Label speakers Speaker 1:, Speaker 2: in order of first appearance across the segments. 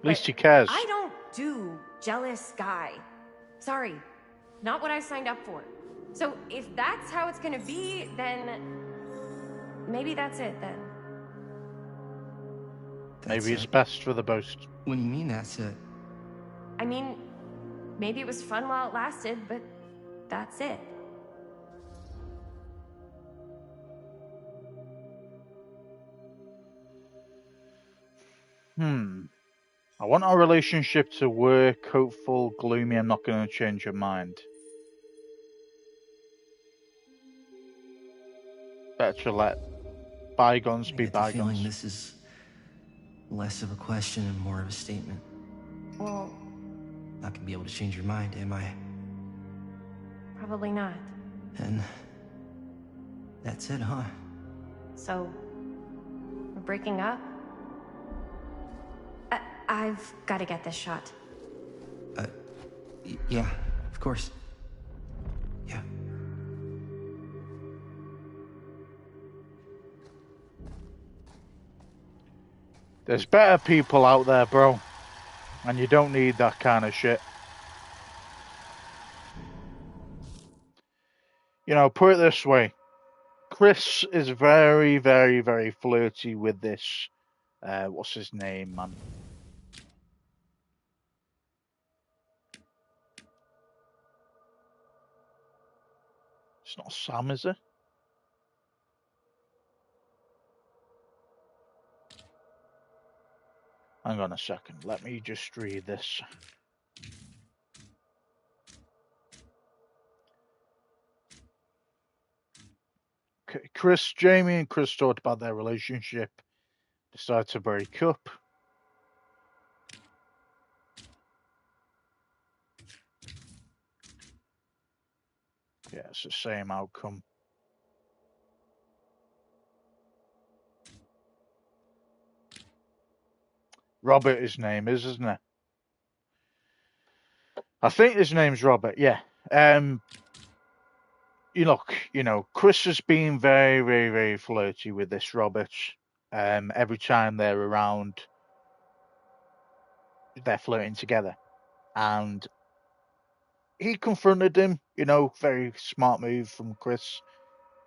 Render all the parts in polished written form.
Speaker 1: At least he cares.
Speaker 2: I don't do jealous guy. Sorry, not what I signed up for. So if that's how it's gonna be, then maybe that's it then.
Speaker 1: Maybe it's best for the both.
Speaker 3: What do you mean that's it?
Speaker 2: I mean, maybe it was fun while it lasted, but that's it.
Speaker 1: I want our relationship to work, hopeful, gloomy. I'm not going to change your mind. Better to let bygones be bygones.
Speaker 3: I get the feeling this is less of a question and more of a statement.
Speaker 2: Well,
Speaker 3: Not gonna be able to change your mind, am I?
Speaker 2: probably not.
Speaker 3: And that's it, huh?
Speaker 2: So, we're breaking up? I've got to get this shot.
Speaker 3: Yeah, of course. Yeah.
Speaker 1: There's better people out there, bro. And you don't need that kind of shit. You know, put it this way. Chris is very, very, very flirty with this. What's his name, man? It's not Sam, is it? Hang on a second. Let me just read this. Jamie and Chris talked about their relationship. Decided to break up. Yeah, it's the same outcome. Robert, his name is, isn't it? I think his name's Robert, yeah. You know, Chris has been very, very, very flirty with this Robert. Every time they're around, they're flirting together. And he confronted him, you know, very smart move from Chris.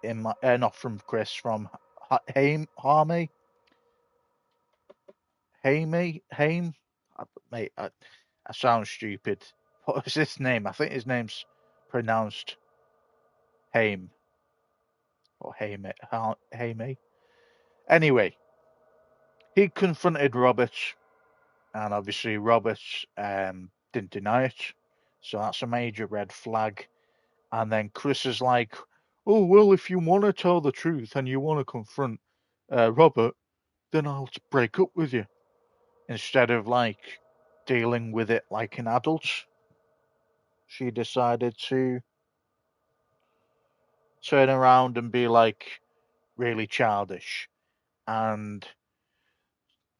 Speaker 1: Not from Chris, from Haim. Mate, I sound stupid. What is his name? I think his name's pronounced Haim. Or Haime. Anyway, he confronted Robert, and obviously Robert didn't deny it. So that's a major red flag. And then Chris is like, oh, well, if you want to tell the truth and you want to confront Robert, then I'll break up with you. Instead of, like, dealing with it like an adult, she decided to turn around and be, like, really childish. And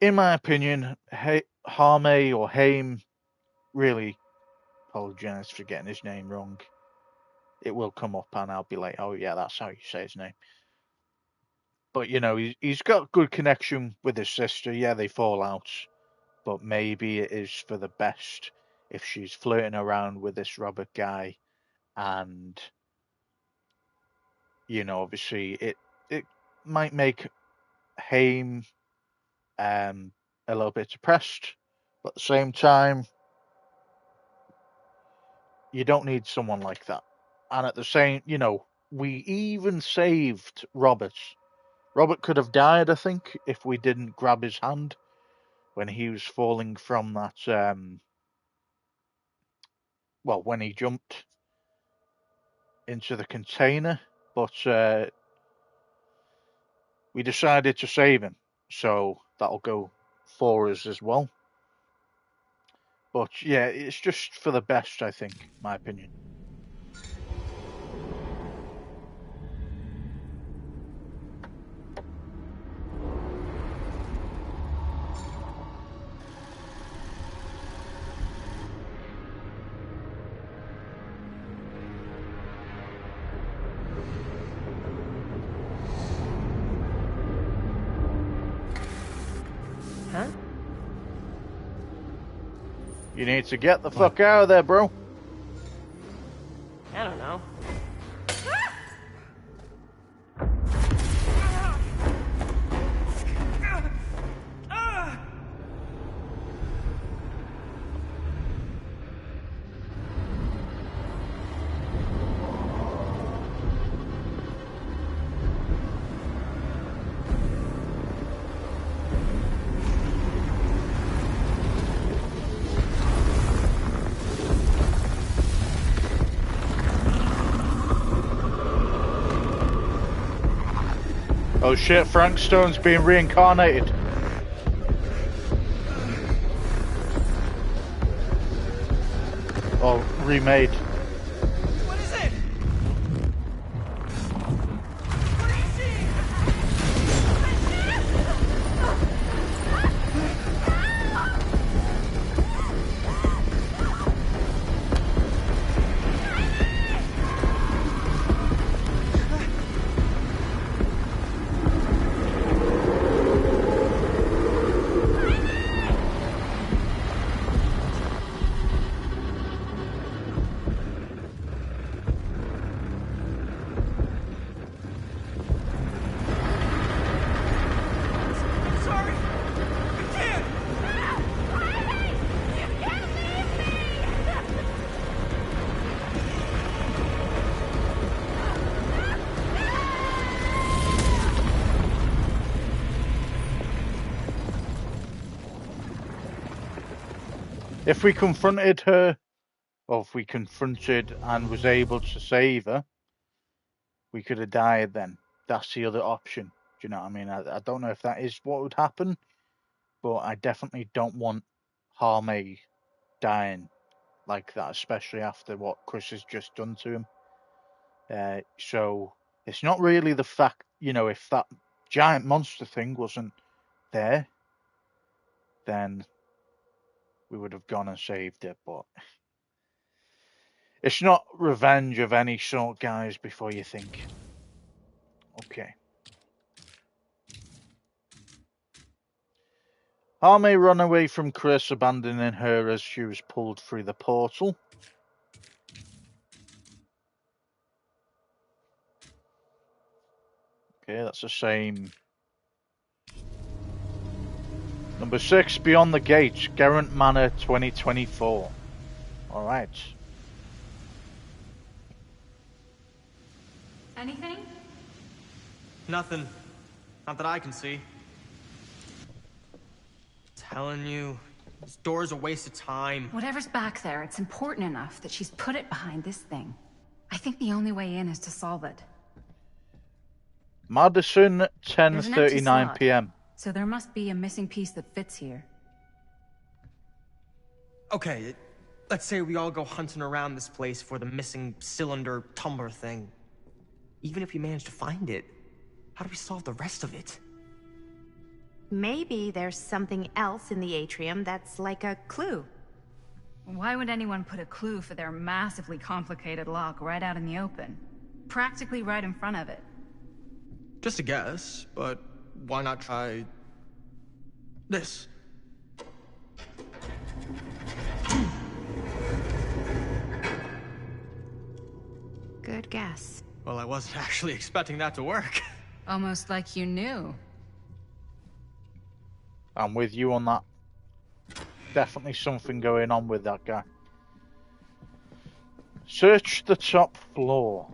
Speaker 1: in my opinion, Harme or Haim, really apologize for getting his name wrong. It will come up and I'll be like, oh yeah, that's how you say his name. But, you know, he's got good connection with his sister. Yeah, they fall out. But maybe it is for the best if she's flirting around with this Robert guy. And, you know, obviously it might make Haim a little bit depressed. But at the same time, you don't need someone like that. And at the same, you know, we even saved Robert. Robert could have died, I think, if we didn't grab his hand when he was falling from that, well, when he jumped into the container. But we decided to save him, so that'll go for us as well. But yeah, it's just for the best, I think, my opinion.
Speaker 2: Huh?
Speaker 1: You need to get the fuck out of there, bro.
Speaker 2: I don't know.
Speaker 1: Oh shit, Frank Stone's being reincarnated. Or remade.
Speaker 4: What is it? What are you seeing? I'm sorry. I can't.
Speaker 1: If we confronted her, or if we confronted and was able to save her, we could have died then. That's the other option. Do you know what I mean? I don't know if that is what would happen, but I definitely don't want Harmay dying like that, especially after what Chris has just done to him. So it's not really the fact, if that giant monster thing wasn't there, then we would have gone and saved it, but it's not revenge of any sort, guys, before you think. Okay. Harmay ran away from Chris, abandoning her as she was pulled through the portal. Okay, that's the same. Number 6, Beyond the Gate, Garant Manor 2024. Alright.
Speaker 5: Anything?
Speaker 4: Nothing. Not that I can see. Telling you, this door's a waste of time.
Speaker 5: Whatever's back there, it's important enough that she's put it behind this thing. I think the only way in is to solve it.
Speaker 1: Madison,
Speaker 5: There's an empty
Speaker 1: 10:39
Speaker 5: slot,
Speaker 1: p.m.
Speaker 5: So there must be a missing piece that fits here.
Speaker 4: Okay, let's say we all go hunting around this place for the missing cylinder tumbler thing. Even if we manage to find it, how do we solve the rest of it?
Speaker 6: Maybe there's something else in the atrium that's like a clue.
Speaker 5: Why would anyone put a clue for their massively complicated lock right out in the open? Practically right in front of it.
Speaker 4: Just a guess, but why not try this?
Speaker 6: Good guess.
Speaker 4: Well, I wasn't actually expecting that to work.
Speaker 5: Almost like you knew.
Speaker 1: I'm with you on that. Definitely something going on with that guy. Search the top floor.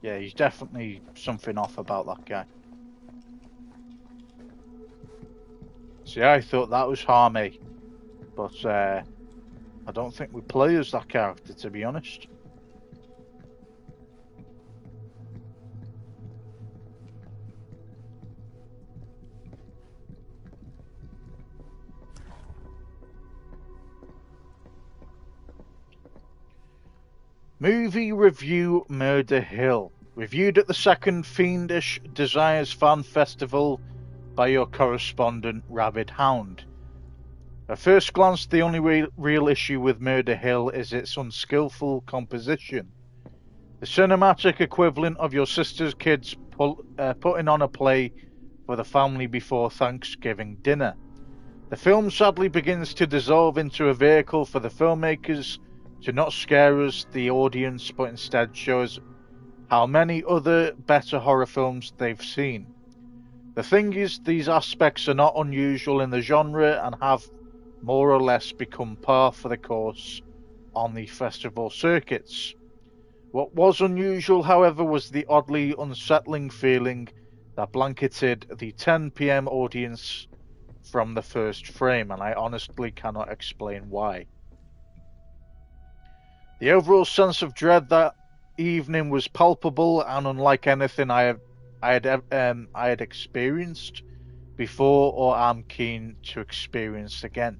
Speaker 1: Yeah, he's definitely something off about that guy. See, I thought that was Harmay, but I don't think we play as that character, to be honest. Movie review Murder Hill. Reviewed at the second Fiendish Desires Fan Festival by your correspondent, Rabid Hound. At first glance, the only real issue with Murder Hill is its unskillful composition. The cinematic equivalent of your sister's kids putting on a play for the family before Thanksgiving dinner. The film sadly begins to dissolve into a vehicle for the filmmakers to not scare us, the audience, but instead show us how many other better horror films they've seen. The thing is, these aspects are not unusual in the genre and have more or less become par for the course on the festival circuits. What was unusual, however, was the oddly unsettling feeling that blanketed the 10 p.m. audience from the first frame, and I honestly cannot explain why. The overall sense of dread that evening was palpable and unlike anything I had experienced before or am keen to experience again.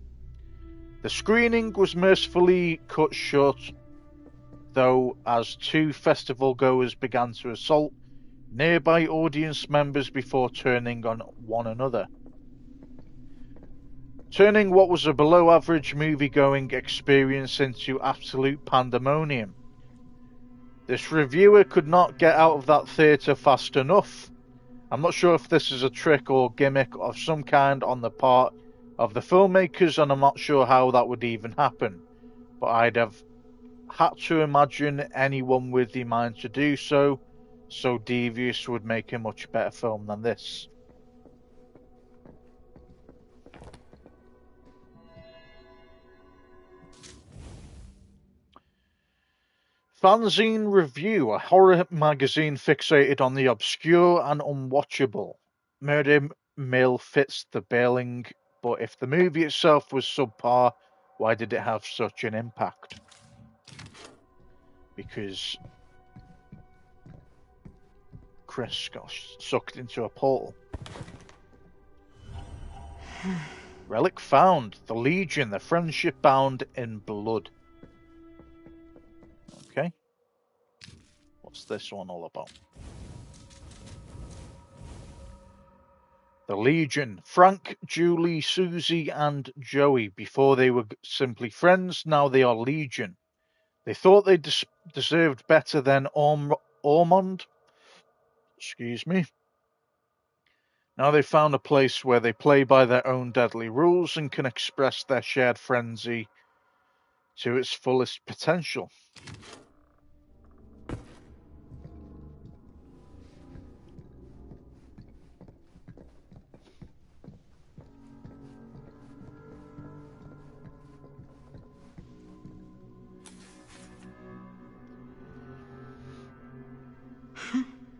Speaker 1: The screening was mercifully cut short, though, as two festival goers began to assault nearby audience members before turning on one another, turning what was a below-average movie-going experience into absolute pandemonium. This reviewer could not get out of that theatre fast enough. I'm not sure if this is a trick or gimmick of some kind on the part of the filmmakers, and I'm not sure how that would even happen, but I'd have had to imagine anyone with the mind to do so devious would make a much better film than this. Fanzine Review, a horror magazine fixated on the obscure and unwatchable. Murder Mill fits the billing, but if the movie itself was subpar, why did it have such an impact? Because Chris got sucked into a portal. Relic found. The Legion, the friendship bound in blood. Okay. What's this one all about? The Legion. Frank, Julie, Susie, and Joey. Before they were simply friends, now they are Legion. They thought they deserved better than Ormond. Excuse me. Now they've found a place where they play by their own deadly rules and can express their shared frenzy to its fullest potential.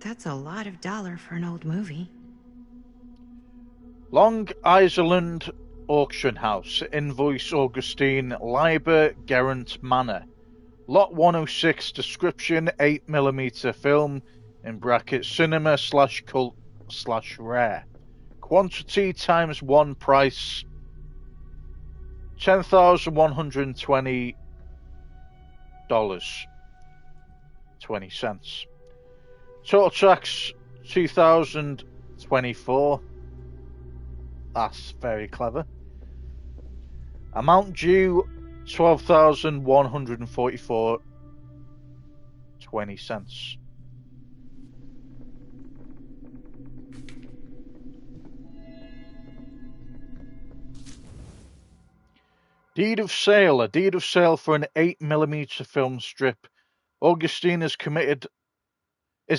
Speaker 6: That's a lot of dollar for an old movie.
Speaker 1: Long Island Auction House. Invoice Augustine Liber Gerant Manor. Lot 106. Description 8mm film in brackets cinema / cult / rare. Quantity times 1 price $10,120 $0.20. Total tax 2024. That's very clever. Amount due 12,144 $0.20. Deed of sale. A deed of sale for an 8mm film strip. Augustine is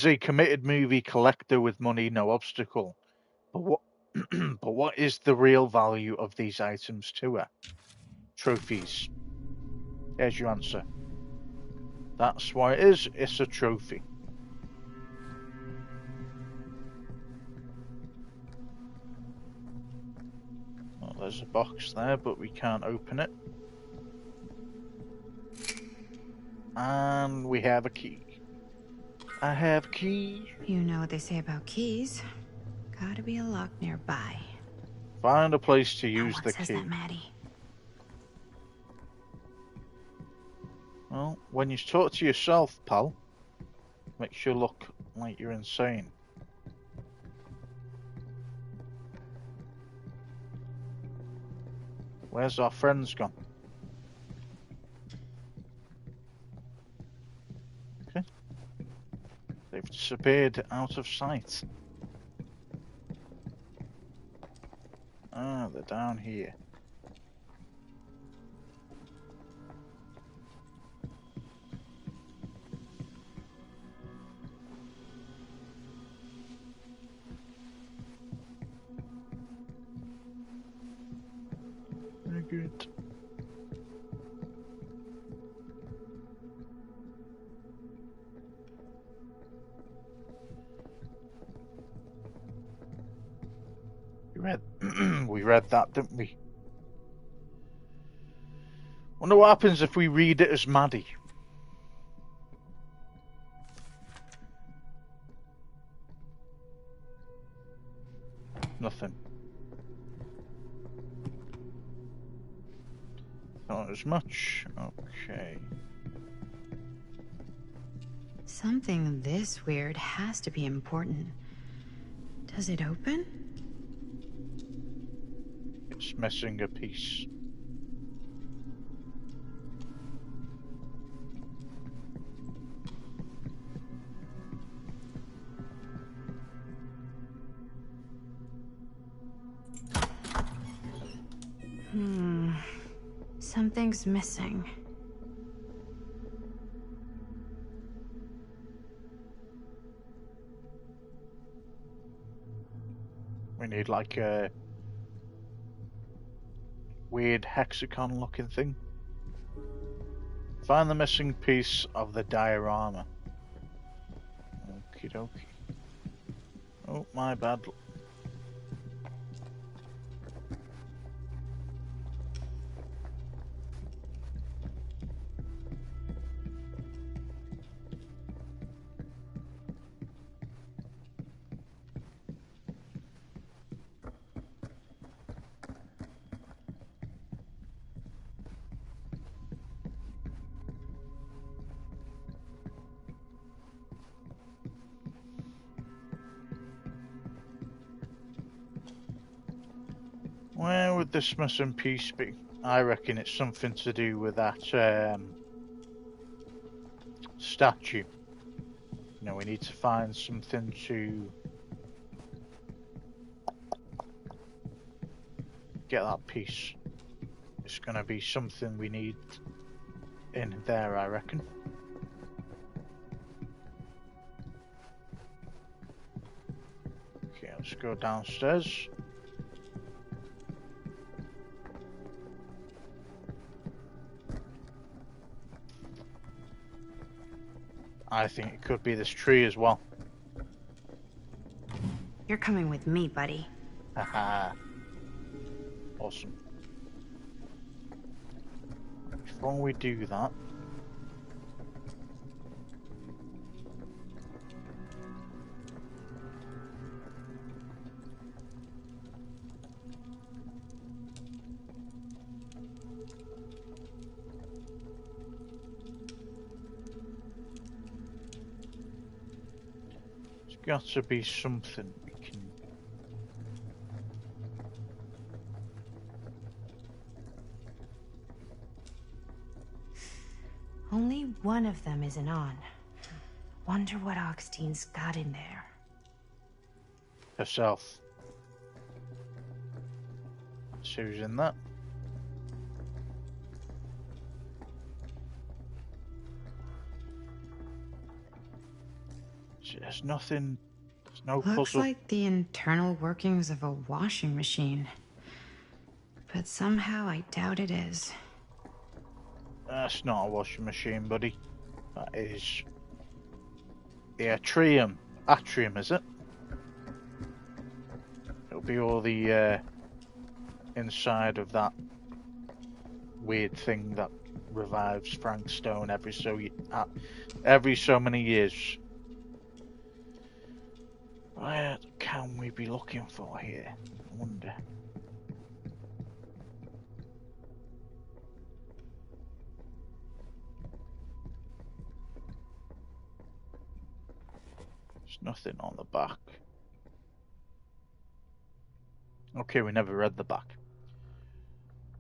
Speaker 1: a committed movie collector with money no obstacle. But what is the real value of these items to her? Trophies. Here's your answer. That's why it is. It's a trophy. Well, there's a box there, but we can't open it. And we have a key. I have a key.
Speaker 6: You know what they say about keys. Gotta be a lock nearby.
Speaker 1: Find a place to use
Speaker 6: No one
Speaker 1: the
Speaker 6: says
Speaker 1: key.
Speaker 6: that, Maddie.
Speaker 1: Well, when you talk to yourself, pal, makes you look like you're insane. Where's our friends gone? Okay. They've disappeared out of sight. Ah, they're down here. Very good. We read that, didn't we? Wonder what happens if we read it as Maddie. Nothing. Not as much. Okay.
Speaker 6: Something this weird has to be important. Does it open?
Speaker 1: It's missing a piece.
Speaker 6: Something's missing.
Speaker 1: We need like a weird hexagon looking thing. Find the missing piece of the diorama. Okie dokie. Oh, my bad. Where would this missing piece be? I reckon it's something to do with that statue. You know, we need to find something to get that piece. It's gonna be something we need in there, I reckon. Okay, let's go downstairs. I think it could be this tree as well.
Speaker 6: You're coming with me, buddy.
Speaker 1: Haha. Awesome. Before we do that, there's got to be something we can.
Speaker 6: Only one of them isn't on. Wonder what Augustine got in there.
Speaker 1: Herself. Let's see who's in that. See, there's nothing. There's no
Speaker 6: Looks
Speaker 1: puzzle.
Speaker 6: like the internal workings of a washing machine. But somehow I doubt it is.
Speaker 1: That's not a washing machine, buddy. That is the atrium. Atrium, is it? It'll be all the inside of that weird thing that revives Frank Stone every so many years. Where can we be looking for here? I wonder. There's nothing on the back. Okay, we never read the back.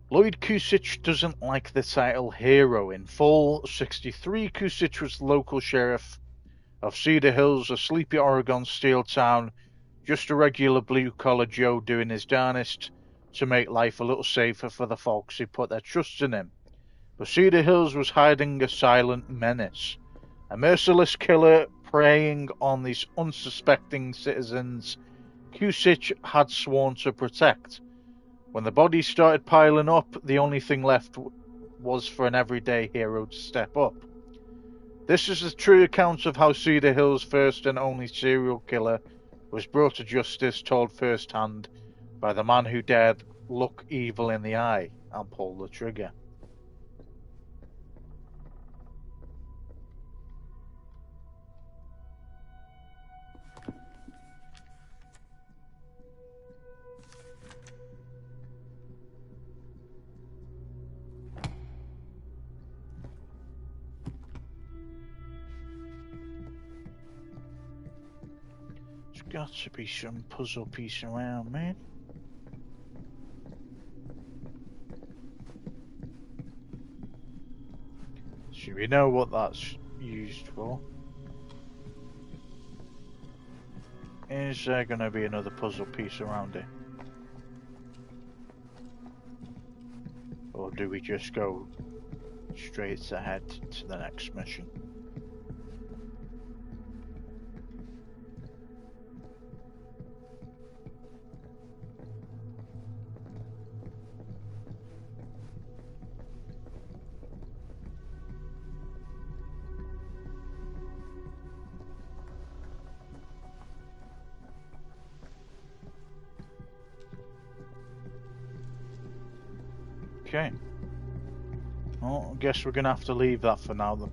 Speaker 1: Lloyd Kusich doesn't like the title hero. In fall 63, Kusich was the local sheriff of Cedar Hills, a sleepy Oregon steel town, just a regular blue-collar Joe doing his darnest to make life a little safer for the folks who put their trust in him. But Cedar Hills was hiding a silent menace, a merciless killer preying on these unsuspecting citizens Kusich had sworn to protect. When the bodies started piling up, the only thing left was for an everyday hero to step up. This is the true account of how Cedar Hill's first and only serial killer was brought to justice, told firsthand by the man who dared look evil in the eye and pull the trigger. There's got to be some puzzle piece around, man. So we know what that's used for. Is there going to be another puzzle piece around it? Or do we just go straight ahead to the next mission? Okay. Well, I guess we're gonna have to leave that for now then.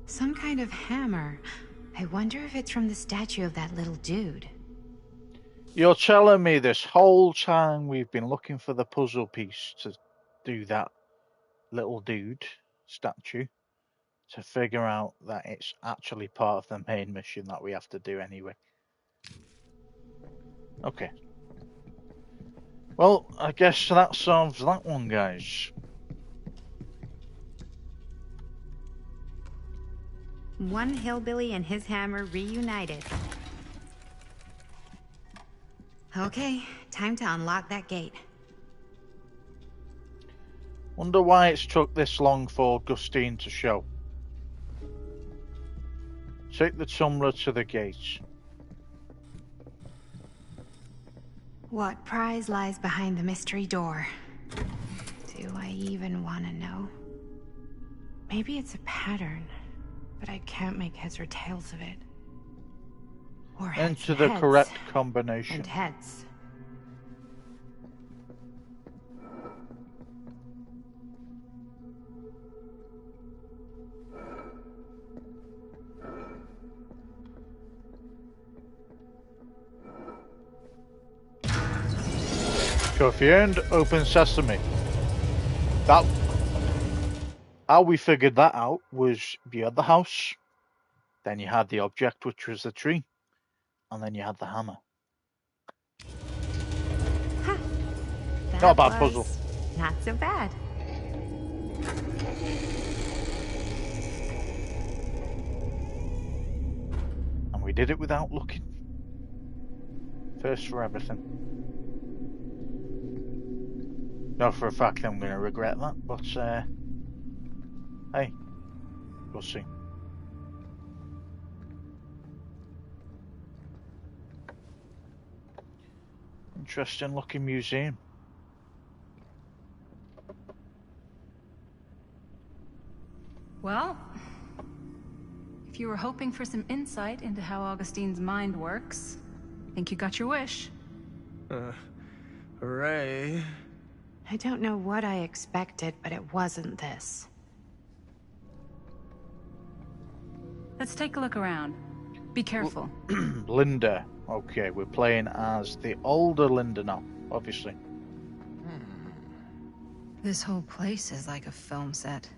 Speaker 6: Some kind of hammer. I wonder if it's from the statue of that little dude.
Speaker 1: You're telling me this whole time we've been looking for the puzzle piece to do that little dude statue to figure out that it's actually part of the main mission that we have to do anyway. Okay. Well, I guess that solves that one, guys.
Speaker 6: One hillbilly and his hammer reunited. Okay, time to unlock that gate.
Speaker 1: Wonder why it's took this long for Augustine to show. Take the tumbler to the gate.
Speaker 6: What prize lies behind the mystery door? Do I even want to know? Maybe it's a pattern, but I can't make heads or tails of it. Or heads
Speaker 1: Enter the
Speaker 6: heads
Speaker 1: correct combination.
Speaker 6: and heads.
Speaker 1: Trophy earned, open sesame. That, how we figured that out was you had the house, then you had the object, which was the tree, and then you had the hammer.
Speaker 6: Huh.
Speaker 1: Not a bad
Speaker 6: That
Speaker 1: puzzle.
Speaker 6: was not so bad.
Speaker 1: And we did it without looking. First for everything. Know for a fact I'm going to regret that, but hey, we'll see. Interesting looking museum.
Speaker 5: Well, if you were hoping for some insight into how Augustine's mind works, I think you got your wish.
Speaker 4: Hooray.
Speaker 6: I don't know what I expected, but it wasn't this.
Speaker 5: Let's take a look around. Be careful.
Speaker 1: Linda. Okay, we're playing as the older Linda now, obviously.
Speaker 5: This whole place is like a film set.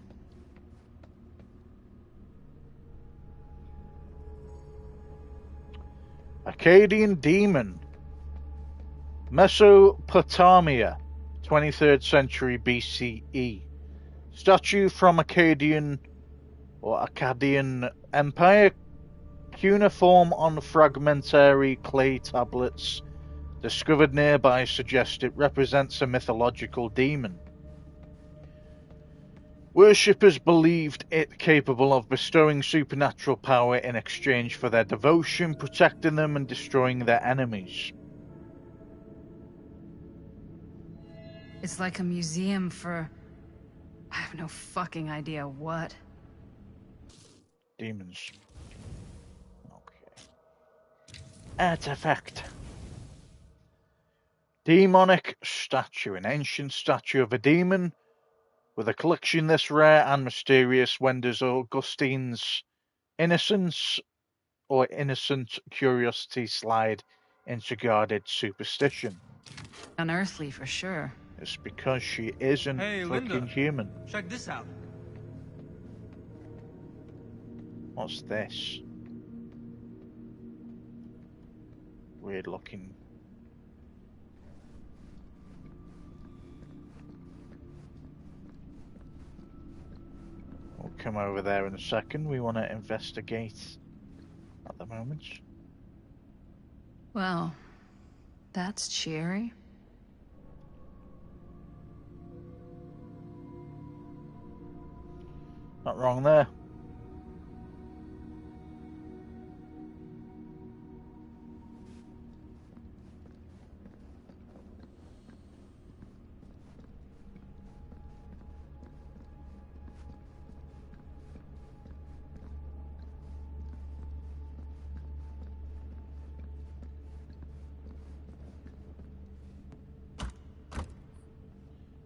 Speaker 1: Akkadian demon. Mesopotamia, 23rd century BCE. Statue from Akkadian Empire, cuneiform on fragmentary clay tablets discovered nearby suggest it represents a mythological demon. Worshippers believed it capable of bestowing supernatural power in exchange for their devotion, protecting them and destroying their enemies.
Speaker 5: It's like a museum for... I have no fucking idea what.
Speaker 1: Demons. Okay. Artifact. Demonic statue. An ancient statue of a demon. With a collection this rare and mysterious, when does Augustine's innocence or innocent curiosity slide into guarded superstition?
Speaker 5: Unearthly for sure.
Speaker 1: It's because she isn't fucking human.
Speaker 4: Check this out.
Speaker 1: What's this? Weird looking. We'll come over there in a second. We want to investigate at the moment.
Speaker 5: Well, that's cheery.
Speaker 1: Not wrong there.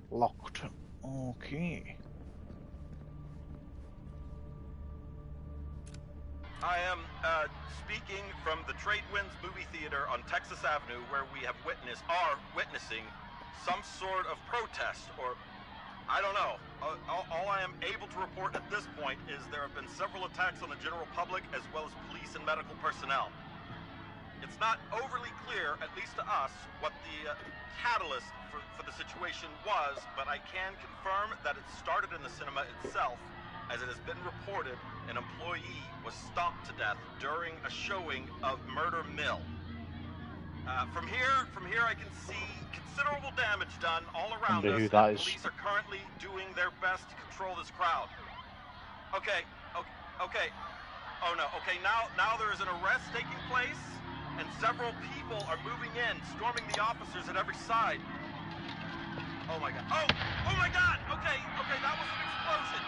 Speaker 1: Locked. Okay.
Speaker 7: I am speaking from the Trade Winds movie theater on Texas Avenue, where we are witnessing some sort of protest, or I don't know. All I am able to report at this point is there have been several attacks on the general public as well as police and medical personnel. It's not overly clear, at least to us, what the catalyst for the situation was, but I can confirm that it started in the cinema itself. As it has been reported, an employee was stomped to death during a showing of Murder Mill. From here I can see considerable damage done all around us.
Speaker 1: Who that is.
Speaker 7: Police are currently doing their best to control this crowd. Okay. Oh no, okay, now there is an arrest taking place, and several people are moving in, storming the officers at every side. Oh my god. Oh my god! Okay, that was an explosion.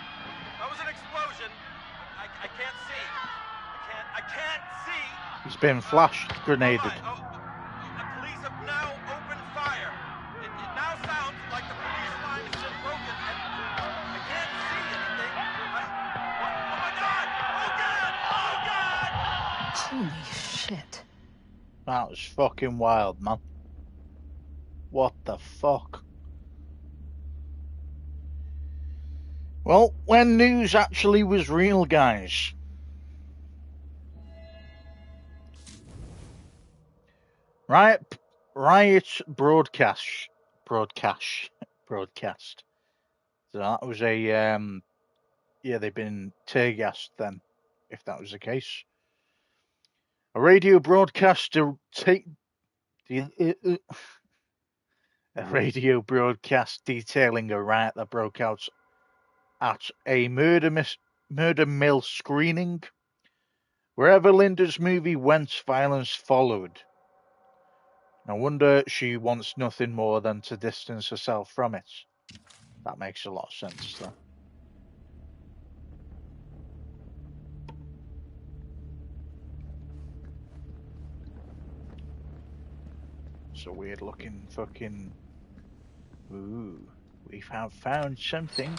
Speaker 7: That was an explosion. I can't see. I can't see.
Speaker 1: He's been flashed, grenaded.
Speaker 7: The police have now opened fire. It now sounds like the police line has been broken, and I can't see anything. Oh my god! Oh god!
Speaker 5: Holy shit.
Speaker 1: That was fucking wild, man. What the fuck? Well, when news actually was real, guys. Riot broadcast. So that was a yeah, they've been tear gassed then, if that was the case. A radio broadcast detailing a riot that broke out at a murder mill screening. Wherever Linda's movie went, violence followed. No wonder she wants nothing more than to distance herself from it. That makes a lot of sense, though. It's a weird looking fucking... Ooh, we have found something.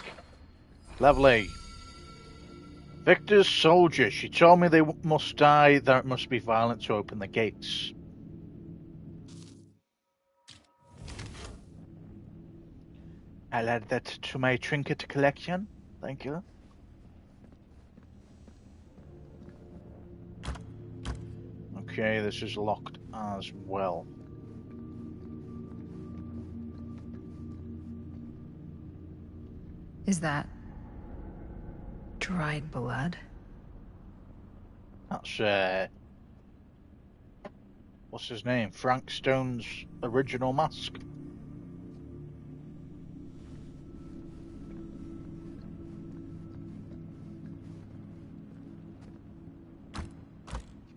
Speaker 1: Lovely. Victor's soldier. She told me they must die, that it must be violent to open the gates. I'll add that to my trinket collection. Thank you. Okay, this is locked as well.
Speaker 5: Is that dried blood?
Speaker 1: That's what's his name? Frank Stone's original mask.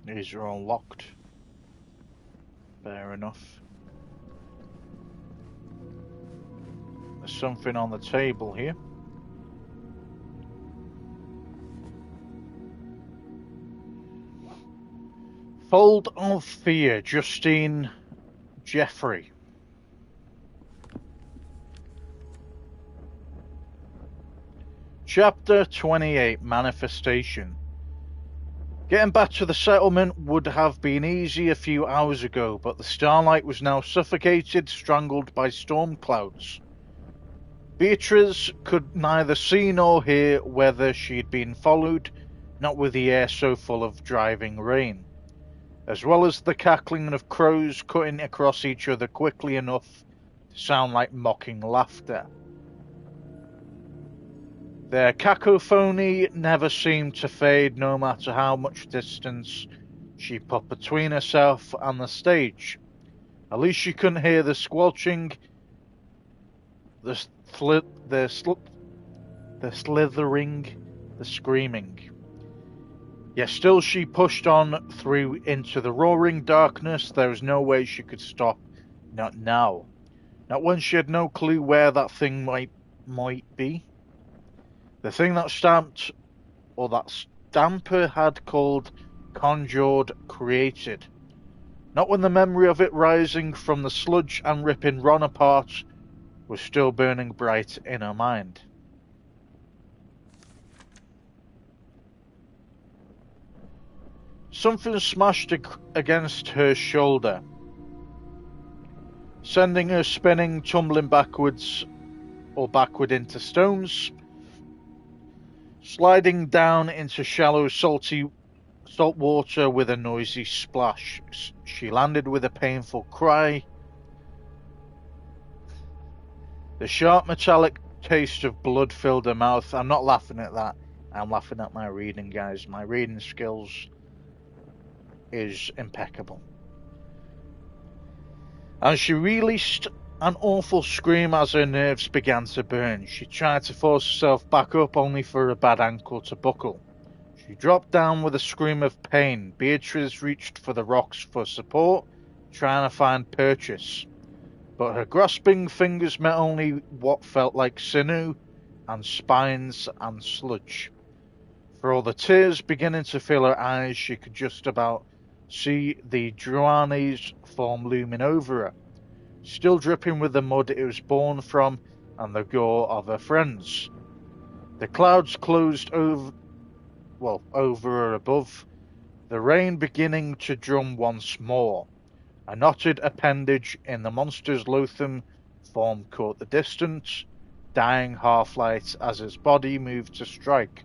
Speaker 1: These are all locked. Fair enough. There's something on the table here. Fold of Fear, Justine Jeffrey. Chapter 28, Manifestation. Getting back to the settlement would have been easy a few hours ago, but the starlight was now suffocated, strangled by storm clouds. Beatrice could neither see nor hear whether she'd been followed, not with the air so full of driving rain, as well as the cackling of crows cutting across each other quickly enough to sound like mocking laughter. Their cacophony never seemed to fade, no matter how much distance she put between herself and the stage. At least she couldn't hear the squelching, the slithering, the screaming. Yet still she pushed on through into the roaring darkness. There was no way she could stop. Not now. Not when she had no clue where that thing might be. The thing that Stamper had called, conjured, created. Not when the memory of it rising from the sludge and ripping Ron apart was still burning bright in her mind. Something smashed against her shoulder, sending her spinning, tumbling backward into stones, sliding down into shallow, salt water with a noisy splash. She landed with a painful cry. The sharp, metallic taste of blood filled her mouth. I'm not laughing at that. I'm laughing at my reading, guys. My reading skills is impeccable. And she released an awful scream as her nerves began to burn. She tried to force herself back up, only for a bad ankle to buckle. She dropped down with a scream of pain. Beatrice reached for the rocks for support, trying to find purchase. But her grasping fingers met only what felt like sinew and spines and sludge. For all the tears beginning to fill her eyes, she could just about see the Druani's form looming over her, still dripping with the mud it was born from and the gore of her friends. The clouds closed over her above, the rain beginning to drum once more. A knotted appendage in the monster's loathsome form caught the distance, dying half-light as his body moved to strike.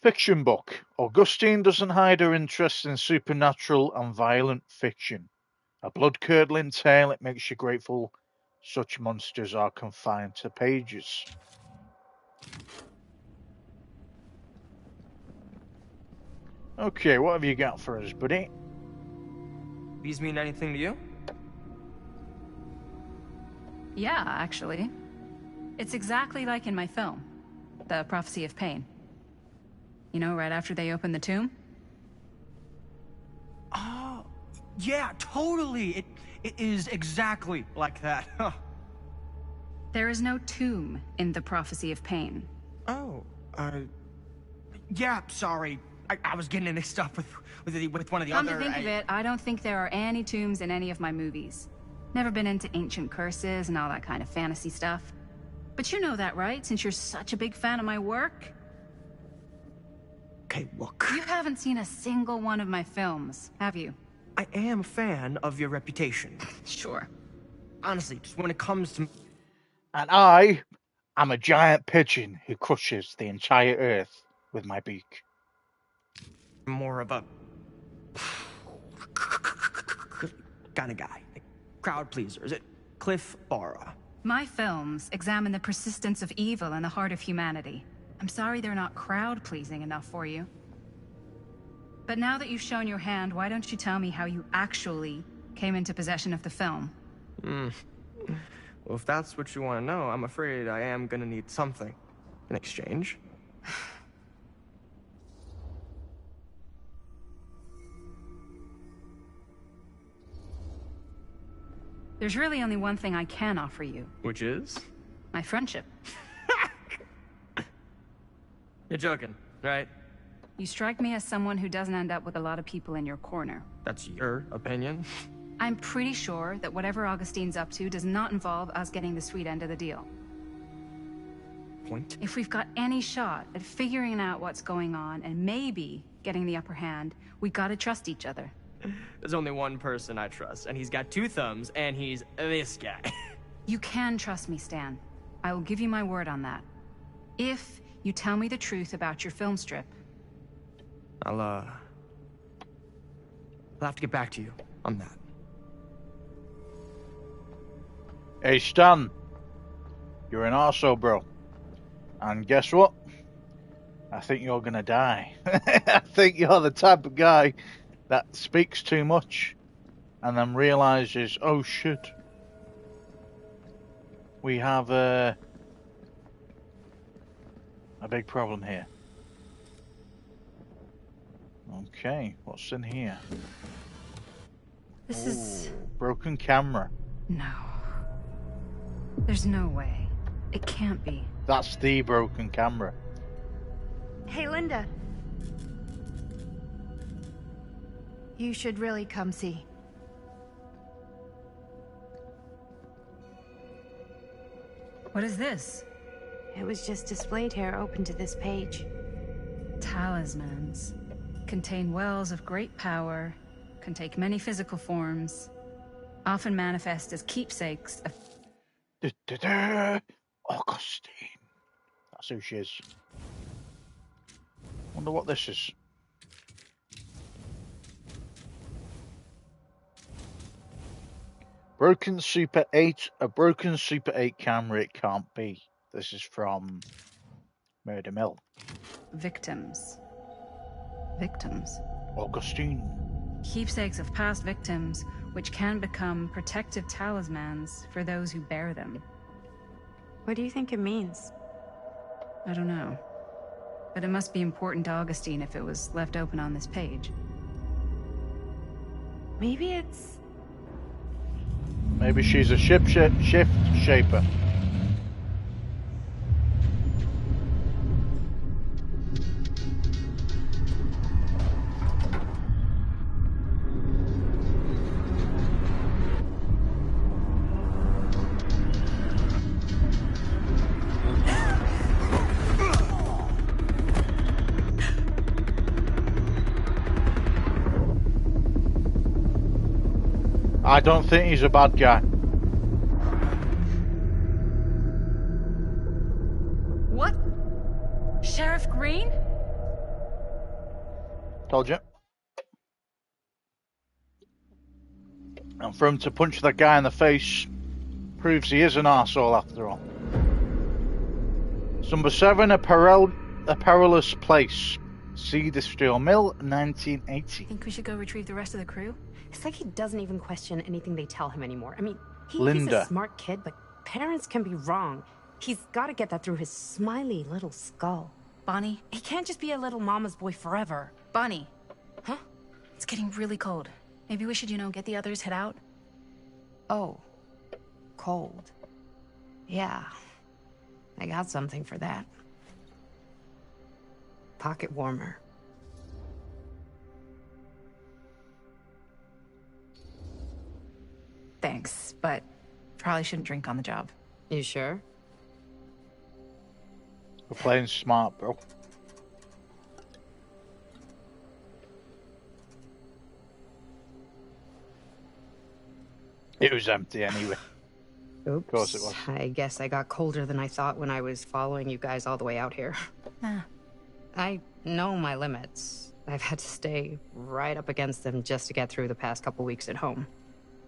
Speaker 1: Fiction book. Augustine doesn't hide her interest in supernatural and violent fiction. A blood-curdling tale, it makes you grateful such monsters are confined to pages. Okay, what have you got for us, buddy?
Speaker 4: These mean anything to you?
Speaker 5: Yeah, actually. It's exactly like in my film, The Prophecy of Pain. You know, right after they open the tomb?
Speaker 4: Oh, yeah, totally. It is exactly like that. Huh.
Speaker 5: There is no tomb in The Prophecy of Pain.
Speaker 4: Oh, yeah, sorry. I was getting mixed up with one of the
Speaker 5: Come
Speaker 4: other...
Speaker 5: to think of it, I don't think there are any tombs in any of my movies. Never been into ancient curses and all that kind of fantasy stuff. But you know that, right? Since you're such a big fan of my work?
Speaker 4: Okay, look.
Speaker 5: You haven't seen a single one of my films, have you?
Speaker 4: I am a fan of your reputation.
Speaker 5: Sure.
Speaker 4: Honestly, just when it comes to...
Speaker 1: And I am a giant pigeon who crushes the entire earth with my beak.
Speaker 4: more of a... kind of guy. Like, crowd pleaser. Is it Cliff Barra?
Speaker 5: My films examine the persistence of evil in the heart of humanity. I'm sorry they're not crowd-pleasing enough for you. But now that you've shown your hand, why don't you tell me how you actually came into possession of the film?
Speaker 4: Well, if that's what you want to know, I'm afraid I am gonna need something in exchange.
Speaker 5: There's really only one thing I can offer you.
Speaker 4: Which is?
Speaker 5: My friendship.
Speaker 4: You're joking, right?
Speaker 5: You strike me as someone who doesn't end up with a lot of people in your corner.
Speaker 4: That's your opinion?
Speaker 5: I'm pretty sure that whatever Augustine's up to does not involve us getting the sweet end of the deal.
Speaker 4: Point?
Speaker 5: If we've got any shot at figuring out what's going on and maybe getting the upper hand, we gotta trust each other.
Speaker 4: There's only one person I trust, and he's got 2 thumbs, and he's this guy.
Speaker 5: You can trust me, Stan. I will give you my word on that. If you tell me the truth about your film strip.
Speaker 4: I'll have to get back to you on that.
Speaker 1: Hey, Stan. You're an arsehole, bro. And guess what? I think you're gonna die. I think you're the type of guy that speaks too much and then realizes, oh shit, we have a big problem here. Okay, what's in here?
Speaker 5: This is...
Speaker 1: broken camera.
Speaker 5: No. There's no way. It can't be.
Speaker 1: That's the broken camera.
Speaker 6: Hey, Linda. You should really come see.
Speaker 5: What is this?
Speaker 6: It was just displayed here, open to this page.
Speaker 5: Talismans. Contain wells of great power, can take many physical forms, often manifest as keepsakes of...
Speaker 1: Augustine. That's who she is. Wonder what this is. Broken Super 8. A broken Super 8 camera, it can't be. This is from Murder Mill.
Speaker 5: Victims. Victims.
Speaker 1: Augustine.
Speaker 5: Keepsakes of past victims, which can become protective talismans for those who bear them.
Speaker 6: What do you think it means?
Speaker 5: I don't know. But it must be important to Augustine if it was left open on this page.
Speaker 6: Maybe it's...
Speaker 1: Maybe she's a shift shaper. I don't think he's a bad guy.
Speaker 5: What? Sheriff Green?
Speaker 1: Told you. And for him to punch that guy in the face proves he is an arsehole after all. Number 7, a perilous place. See the Steel Mill, 1980.
Speaker 5: Think we should go retrieve the rest of the crew?
Speaker 8: It's like he doesn't even question anything they tell him anymore. I mean, he's
Speaker 1: Linda.
Speaker 8: a smart kid, but parents can be wrong. He's got to get that through his smiley little skull.
Speaker 5: Bonnie?
Speaker 8: He can't just be a little mama's boy forever.
Speaker 5: Bonnie.
Speaker 8: Huh?
Speaker 5: It's getting really cold. Maybe we should, get the others head out?
Speaker 8: Oh. Cold. Yeah. I got something for that. Pocket warmer.
Speaker 5: Thanks, but probably shouldn't drink on the job.
Speaker 8: You sure?
Speaker 1: We're playing smart, bro. It was empty anyway.
Speaker 8: Oops.
Speaker 1: Of course it was.
Speaker 8: I guess I got colder than I thought when I was following you guys all the way out here.
Speaker 5: Ah.
Speaker 8: I know my limits. I've had to stay right up against them just to get through the past couple weeks at home.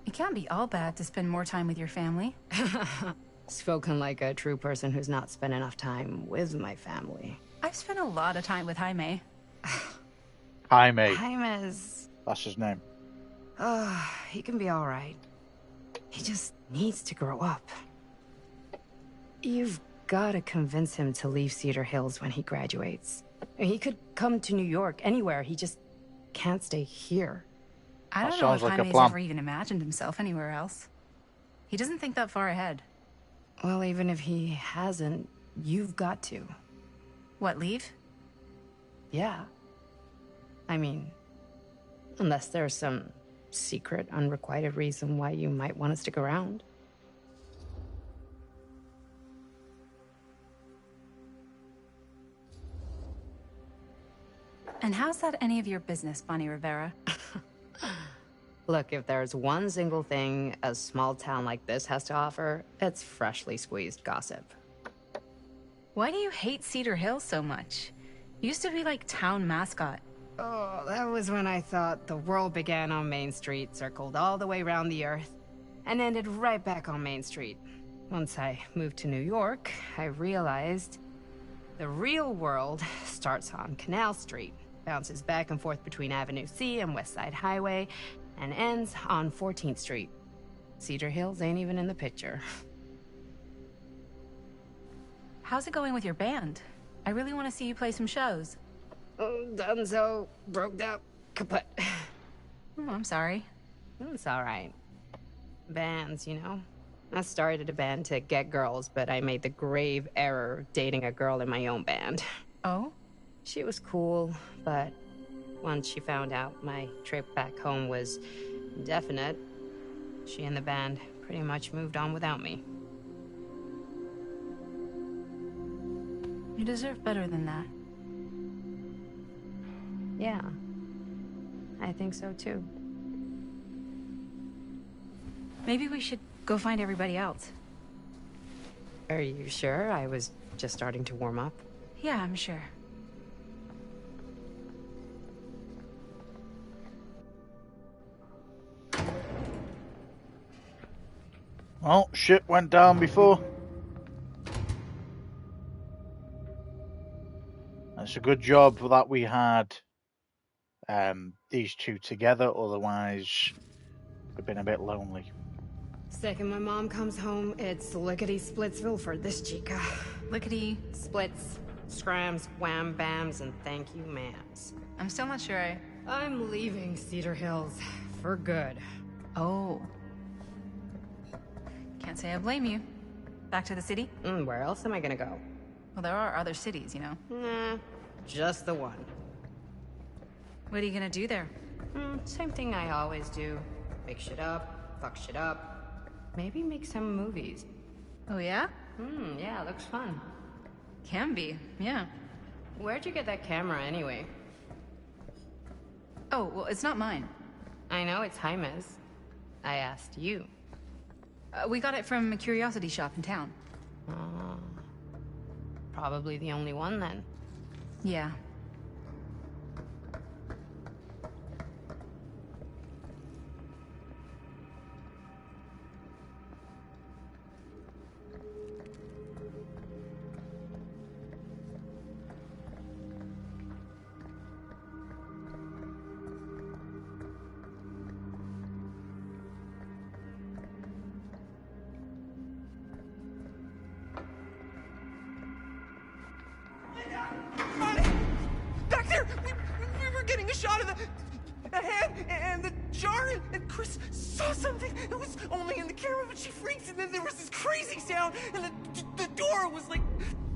Speaker 5: It can't be all bad to spend more time with your family.
Speaker 8: Spoken like a true person who's not spent enough time with my family.
Speaker 5: I've spent a lot of time with Jaime.
Speaker 1: Jaime.
Speaker 8: Jaime's...
Speaker 1: That's his name.
Speaker 8: he can be alright. He just needs to grow up. You've gotta convince him to leave Cedar Hills when he graduates. He could come to New York, anywhere. He just can't stay here.
Speaker 5: I don't know if Jaime's ever even imagined himself anywhere else. He doesn't think that far ahead.
Speaker 8: Well, even if he hasn't, you've got to.
Speaker 5: What, leave?
Speaker 8: Yeah. I mean, unless there's some secret, unrequited reason why you might want to stick around.
Speaker 5: And how's that any of your business, Bonnie Rivera?
Speaker 8: Look, if there's one single thing a small town like this has to offer, it's freshly squeezed gossip.
Speaker 5: Why do you hate Cedar Hills so much? You used to be like town mascot.
Speaker 8: Oh, that was when I thought the world began on Main Street, circled all the way around the earth, and ended right back on Main Street. Once I moved to New York, I realized the real world starts on Canal Street, bounces back and forth between Avenue C and West Side Highway, and ends on 14th Street. Cedar Hills ain't even in the picture.
Speaker 5: How's it going with your band? I really want to see you play some shows.
Speaker 8: Oh, done so. Broke up. Kaput.
Speaker 5: Oh, I'm sorry.
Speaker 8: It's alright. Bands, you know? I started a band to get girls, but I made the grave error of dating a girl in my own band.
Speaker 5: Oh?
Speaker 8: She was cool, but once she found out my trip back home was definite, she and the band pretty much moved on without me.
Speaker 5: You deserve better than that.
Speaker 8: Yeah. I think so too.
Speaker 5: Maybe we should go find everybody else.
Speaker 8: Are you sure? I was just starting to warm up.
Speaker 5: Yeah, I'm sure.
Speaker 1: Well, shit went down before. It's a good job that we had these two together, otherwise we've been a bit lonely.
Speaker 8: Second my mom comes home, it's lickety-splitsville for this chica.
Speaker 5: Lickety.
Speaker 8: Splits, scrams, wham bams, and thank you ma'ams.
Speaker 5: I'm still not sure
Speaker 8: I'm leaving Cedar Hills for good.
Speaker 5: Oh. Can't say I blame you. Back to the city?
Speaker 8: Where else am I gonna go?
Speaker 5: Well, there are other cities, you know.
Speaker 8: Nah, just the one.
Speaker 5: What are you gonna do there?
Speaker 8: Same thing I always do. Make shit up, fuck shit up. Maybe make some movies.
Speaker 5: Oh, yeah?
Speaker 8: Yeah, looks fun.
Speaker 5: Can be, yeah.
Speaker 8: Where'd you get that camera anyway?
Speaker 5: Oh, well, it's not mine.
Speaker 8: I know it's Jaime's. I asked you.
Speaker 5: We got it from a curiosity shop in town.
Speaker 8: Probably the only one then.
Speaker 5: Yeah.
Speaker 4: Back there! We were getting a shot of the hand and the jar, and Chris saw something. It was only in the camera, but she freaked, and then there was this crazy sound, and the door was like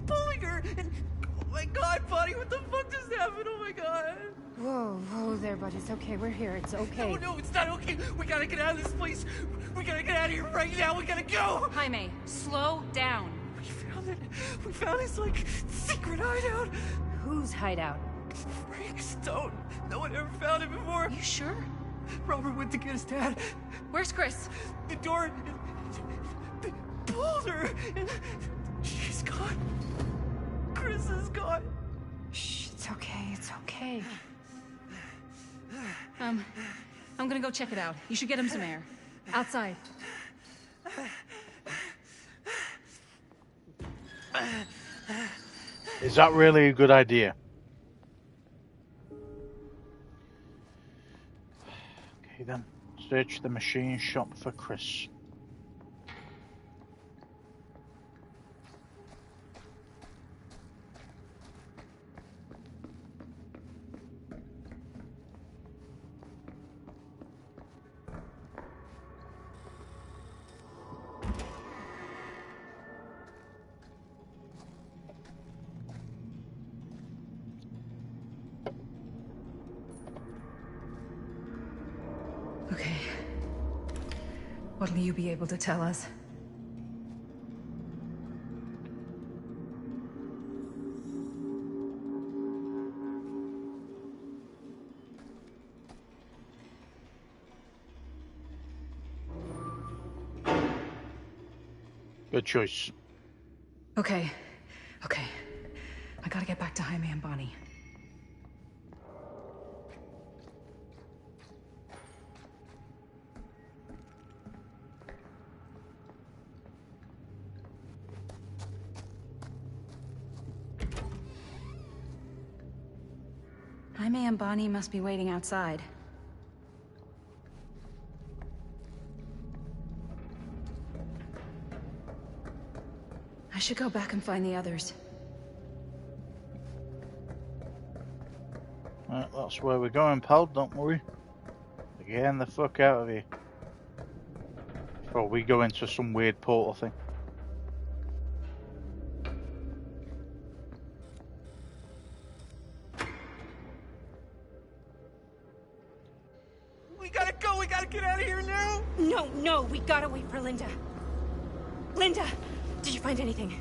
Speaker 4: pulling her, and oh my god, buddy, what the fuck just happened? Oh my god.
Speaker 8: Whoa there, buddy. It's okay. We're here. It's okay.
Speaker 4: No, it's not okay. We gotta get out of this place. We gotta get out of here right now. We gotta go.
Speaker 5: Jaime, slow down.
Speaker 4: We found his, like, secret hideout.
Speaker 8: Whose hideout?
Speaker 4: Freaks don't. No one ever found it before.
Speaker 5: You sure?
Speaker 4: Robert went to get his dad.
Speaker 5: Where's Chris?
Speaker 4: The door... They pulled her, and she's gone. Chris is gone.
Speaker 6: Shh, it's okay, it's okay.
Speaker 5: I'm gonna go check it out. You should get him some air. Outside.
Speaker 1: Is that really a good idea? Okay then, search the machine shop for Chris.
Speaker 5: Okay. What'll you be able to tell us?
Speaker 1: Good choice.
Speaker 5: Okay. I gotta get back to Jaime and Bonnie. Jaime and Bonnie must be waiting outside. I should go back and find the others.
Speaker 1: Right, that's where we're going, pal, don't worry. We're getting the fuck out of here. Before we go into some weird portal thing.
Speaker 4: We gotta go, we gotta get out of here now.
Speaker 8: No, we gotta wait for Linda. Linda, did you find anything?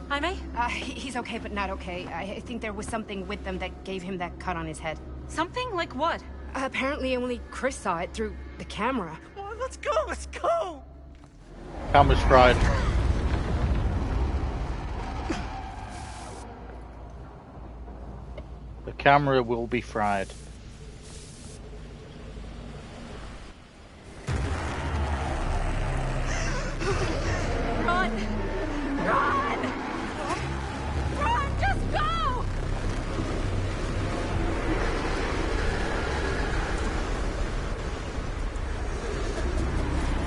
Speaker 5: Jaime?
Speaker 8: He's okay, but not okay. I think there was something with them that gave him that cut on his head.
Speaker 5: Something? Like what?
Speaker 8: Apparently only Chris saw it through the camera.
Speaker 4: Well, let's go.
Speaker 1: Camera's fried. The camera will be fried.
Speaker 5: Run! Just go!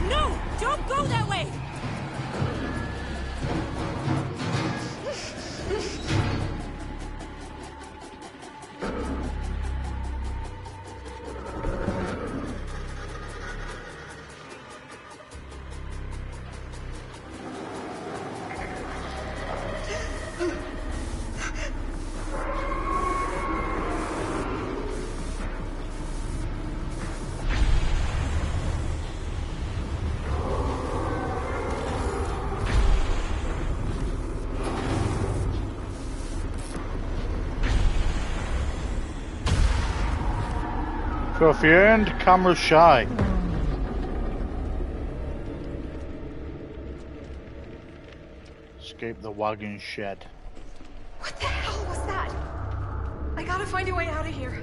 Speaker 8: No! Don't go that way!
Speaker 1: Trophy earned, camera shy. Escape the wagon shed.
Speaker 5: What the hell was that? I gotta find a way out of here.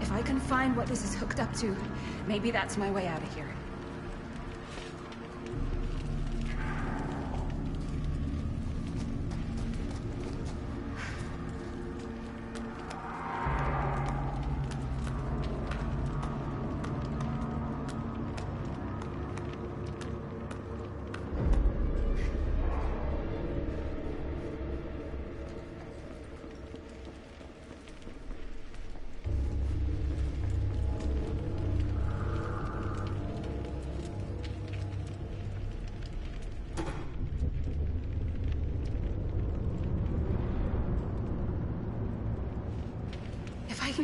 Speaker 5: If I can find what this is hooked up to, maybe that's my way out of here.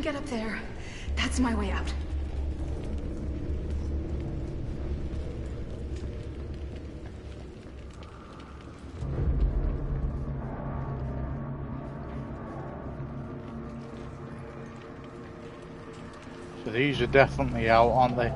Speaker 5: get up there, that's my way out.
Speaker 1: So these are definitely out, aren't they?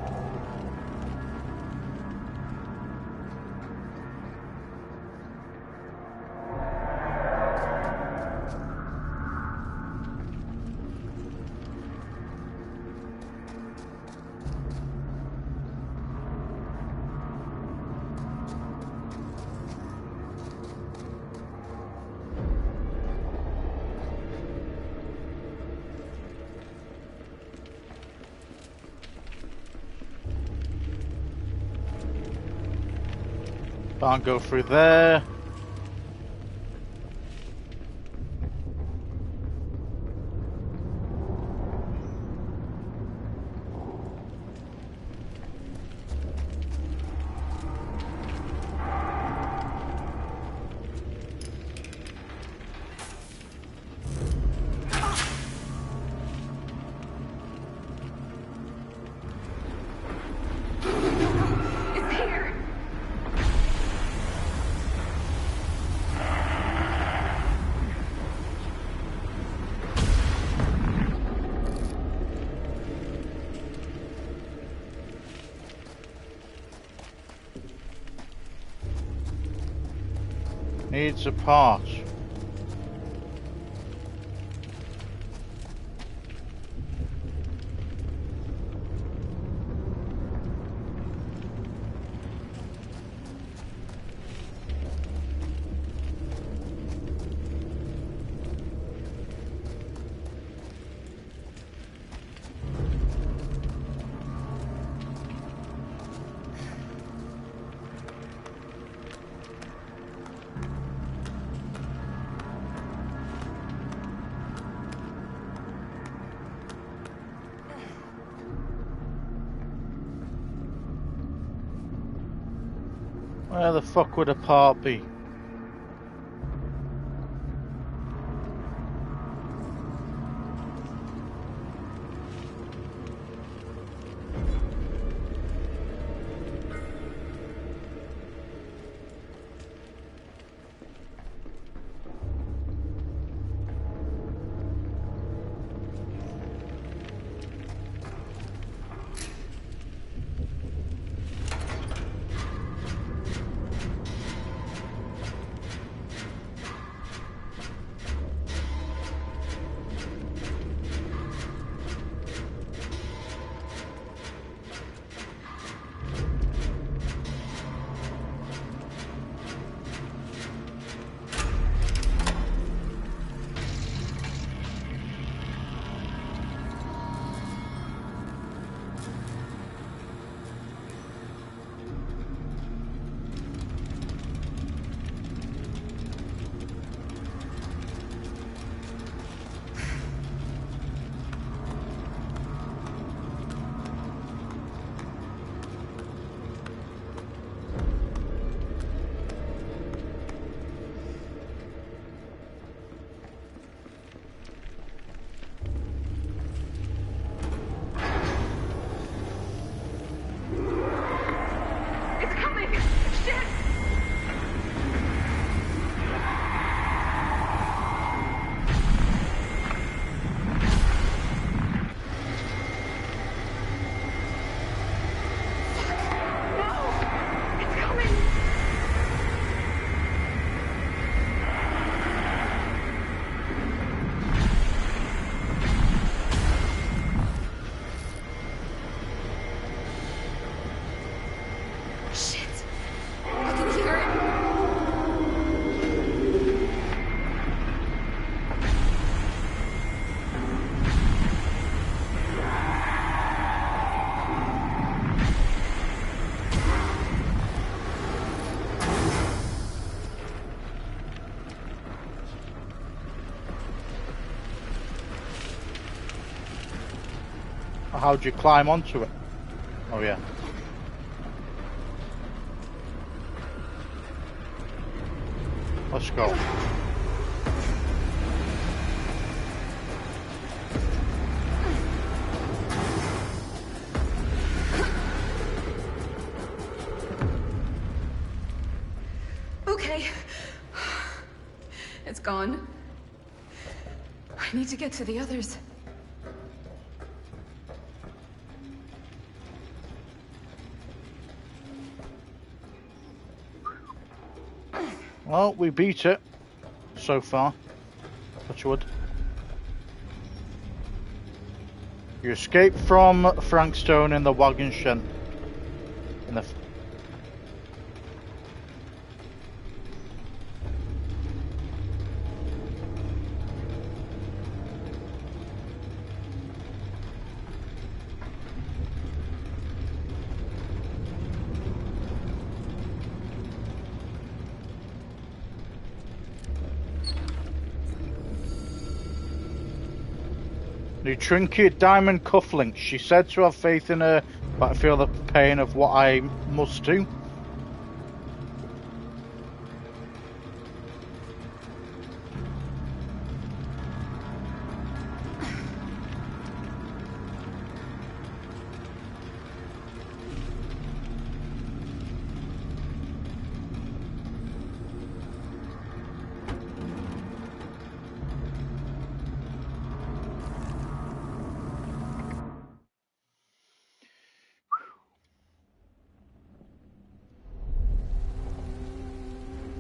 Speaker 1: Can't go through there.
Speaker 2: It's here.
Speaker 1: Needs a part. Where the fuck would a part be? How'd you climb onto it? Oh yeah. Let's go.
Speaker 5: gone. I need to get to the others.
Speaker 1: Well, we beat it so far. Touch wood. You escaped from Frank Stone in the wagon shed. In the New trinket, diamond cufflinks. She said to have faith in her, but I feel the pain of what I must do.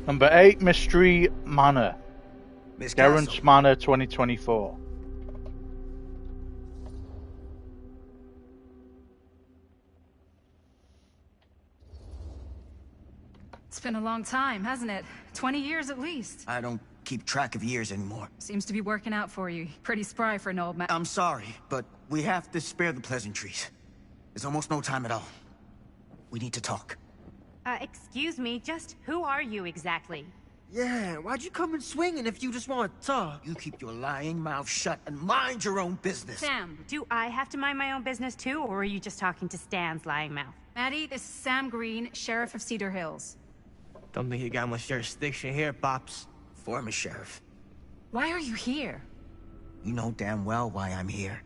Speaker 1: Number 8, Mystery Manor.
Speaker 3: Miss
Speaker 1: Gerrans
Speaker 3: Castle.
Speaker 1: Manor 2024.
Speaker 5: It's been a long time, hasn't it? 20 years at least.
Speaker 3: I don't keep track of years anymore.
Speaker 5: Seems to be working out for you. Pretty spry for an old man.
Speaker 3: I'm sorry, but we have to spare the pleasantries. There's almost no time at all. We need to talk.
Speaker 6: Excuse me, just who are you exactly?
Speaker 4: Yeah, why'd you come in swinging if you just want to talk?
Speaker 3: You keep your lying mouth shut and mind your own business.
Speaker 5: Sam.
Speaker 6: Do I have to mind my own business too, or are you just talking to Stan's lying mouth?
Speaker 5: Maddie, this is Sam Green, Sheriff of Cedar Hills.
Speaker 4: Don't think you got much jurisdiction here, Pops.
Speaker 3: Former sheriff.
Speaker 5: Why are you here?
Speaker 3: You know damn well why I'm here.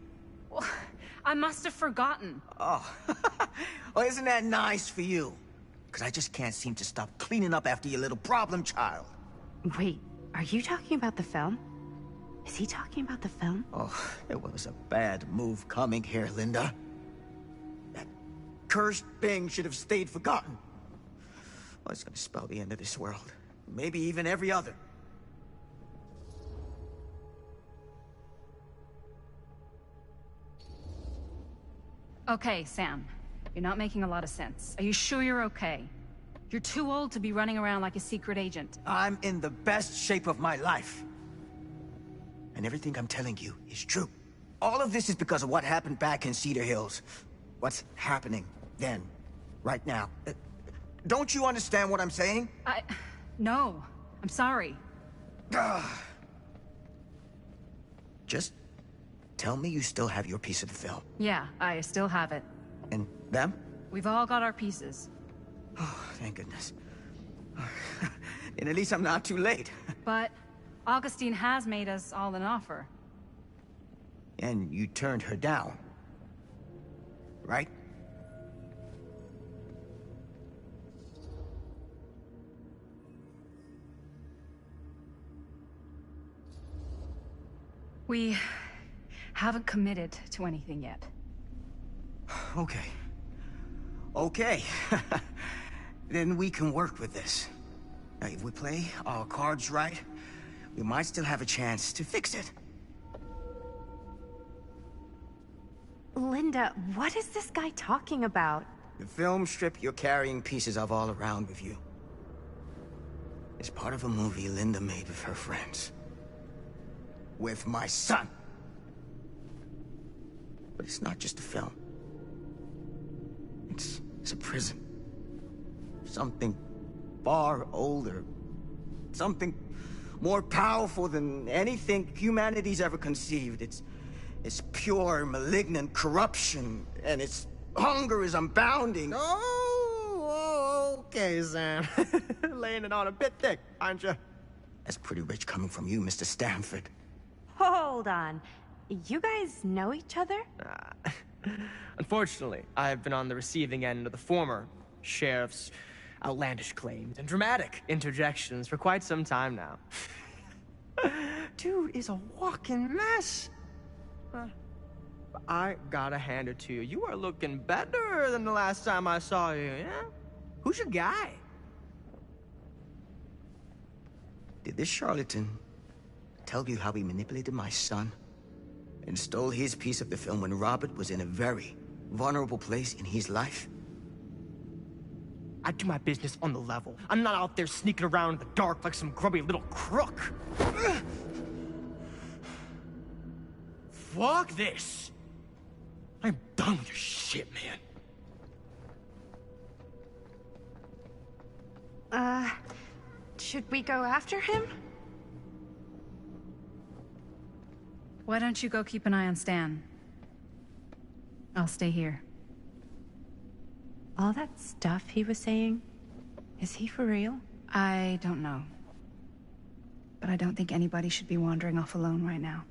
Speaker 5: Well, I must have forgotten.
Speaker 3: Oh, well, isn't that nice for you? Because I just can't seem to stop cleaning up after your little problem child.
Speaker 6: Wait, are you talking about the film? Is he talking about the film?
Speaker 3: Oh, it was a bad move coming here, Linda. That cursed thing should have stayed forgotten. Well, it's gonna spell the end of this world. Maybe even every other.
Speaker 5: Okay, Sam. You're not making a lot of sense. Are you sure you're okay? You're too old to be running around like a secret agent.
Speaker 3: I'm in the best shape of my life. And everything I'm telling you is true. All of this is because of what happened back in Cedar Hills. What's happening then, right now. Don't you understand what I'm saying?
Speaker 5: No. I'm sorry.
Speaker 3: Just tell me you still have your piece of the film.
Speaker 5: Yeah, I still have it.
Speaker 3: And them?
Speaker 5: We've all got our pieces.
Speaker 3: Oh, thank goodness. And at least I'm not too late.
Speaker 5: But Augustine has made us all an offer.
Speaker 3: And you turned her down, right?
Speaker 5: We haven't committed to anything yet.
Speaker 3: Okay. Okay. Then we can work with this. Now, if we play our cards right, we might still have a chance to fix it.
Speaker 6: Linda, what is this guy talking about?
Speaker 3: The film strip you're carrying pieces of all around with you is part of a movie Linda made with her friends. With my son. But it's not just a film. It's a prison. Something far older. Something more powerful than anything humanity's ever conceived. It's pure, malignant corruption, and its hunger is unbounding.
Speaker 4: Oh, okay, Sam. Laying it on a bit thick, aren't you?
Speaker 3: That's pretty rich coming from you, Mr. Stanford.
Speaker 6: Hold on. You guys know each other?
Speaker 4: Unfortunately, I've been on the receiving end of the former sheriff's outlandish claims and dramatic interjections for quite some time now. Dude is a walking mess. I gotta hand it to you. You are looking better than the last time I saw you, yeah? Who's your guy?
Speaker 3: Did this charlatan tell you how he manipulated my son and stole his piece of the film when Robert was in a very vulnerable place in his life?
Speaker 4: I do my business on the level. I'm not out there sneaking around in the dark like some grubby little crook. Fuck this. I'm done with your shit, man.
Speaker 6: Should we go after him?
Speaker 5: Why don't you go keep an eye on Stan? I'll stay here.
Speaker 6: All that stuff he was saying, is he for real?
Speaker 5: I don't know. But I don't think anybody should be wandering off alone right now.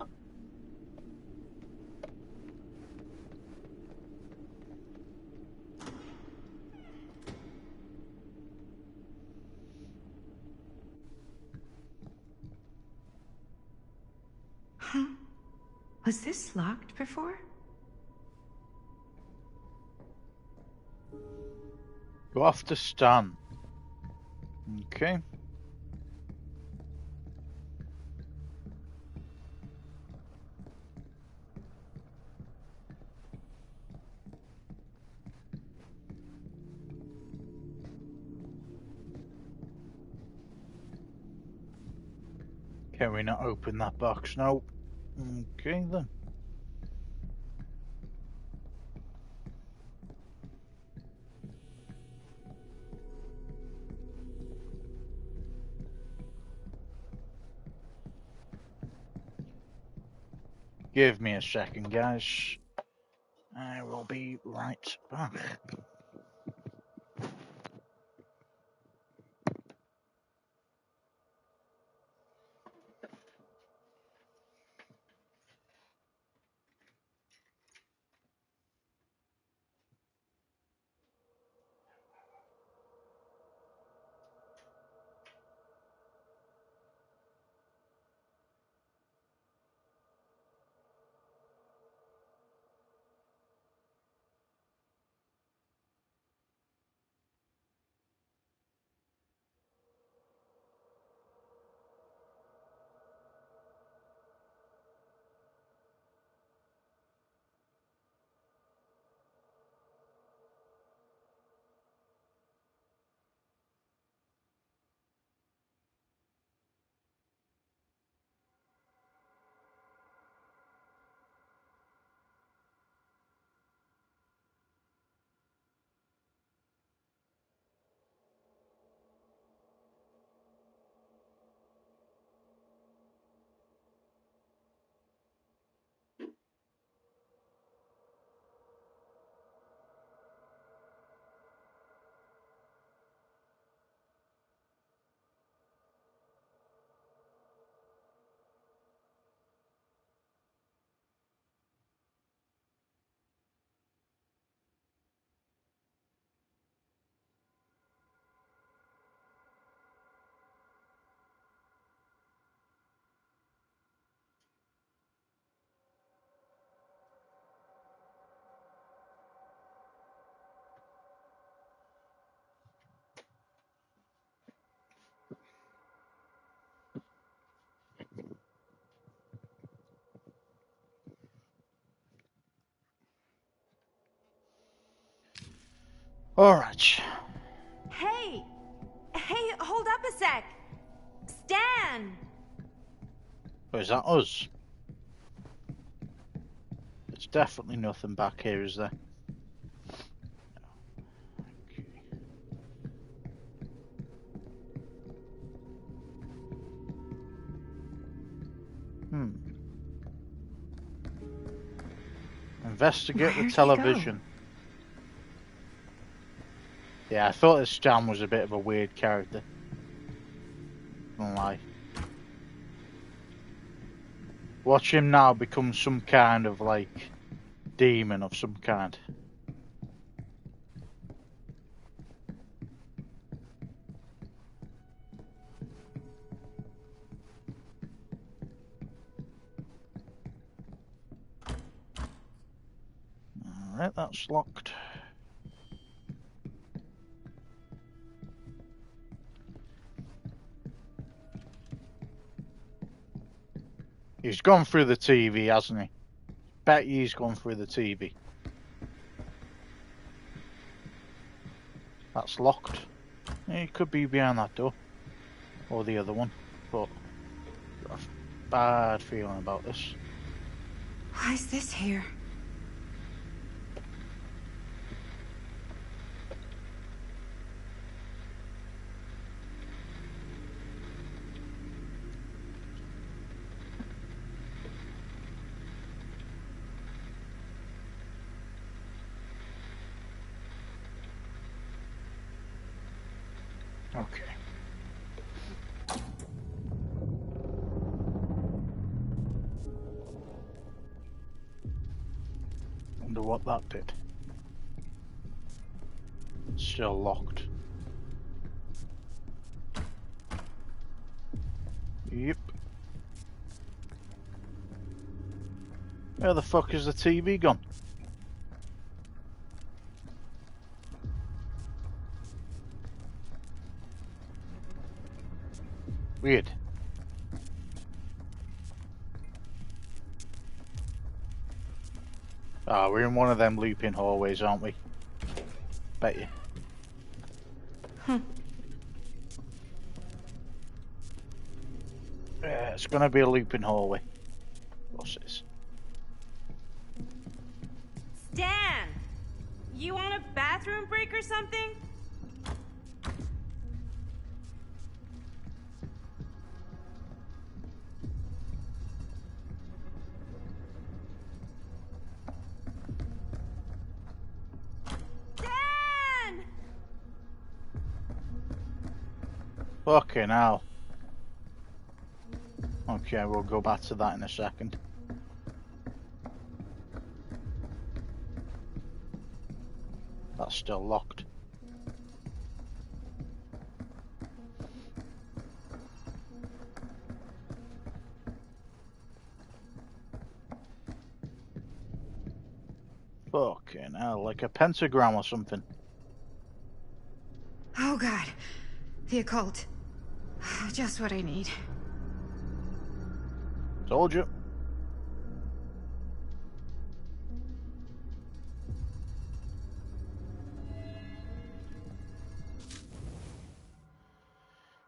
Speaker 6: Huh? Was this locked before?
Speaker 1: Go after Stan. Okay. Can we not open that box? No. Okay then. Give me a second, guys. I will be right back. Alright.
Speaker 2: Hey! Hey, hold up a sec! Stan!
Speaker 1: Oh, is that us? There's definitely nothing back here, is there? Okay. Investigate the television. Yeah, I thought this Stan was a bit of a weird character. Don't lie. Watch him now become some kind of, like, demon of some kind. Alright, that's locked. He's gone through the TV, hasn't he? Bet he's gone through the TV. That's locked. He could be behind that door. Or the other one. But I've got a bad feeling about this.
Speaker 6: Why is this here?
Speaker 1: Okay. Wonder what that did. Still locked. Yep. Where the fuck is the TV gone? Weird. Ah, we're in one of them looping hallways, aren't we? Bet you. Yeah, it's gonna be a looping hallway. What's this?
Speaker 9: Stan! You want a bathroom break or something? Stan!
Speaker 1: Fucking hell. Okay, we'll go back to that in a second. That's still locked. Fucking hell, like a pentagram or something.
Speaker 6: Oh god. The occult. Just what I need.
Speaker 1: Told you.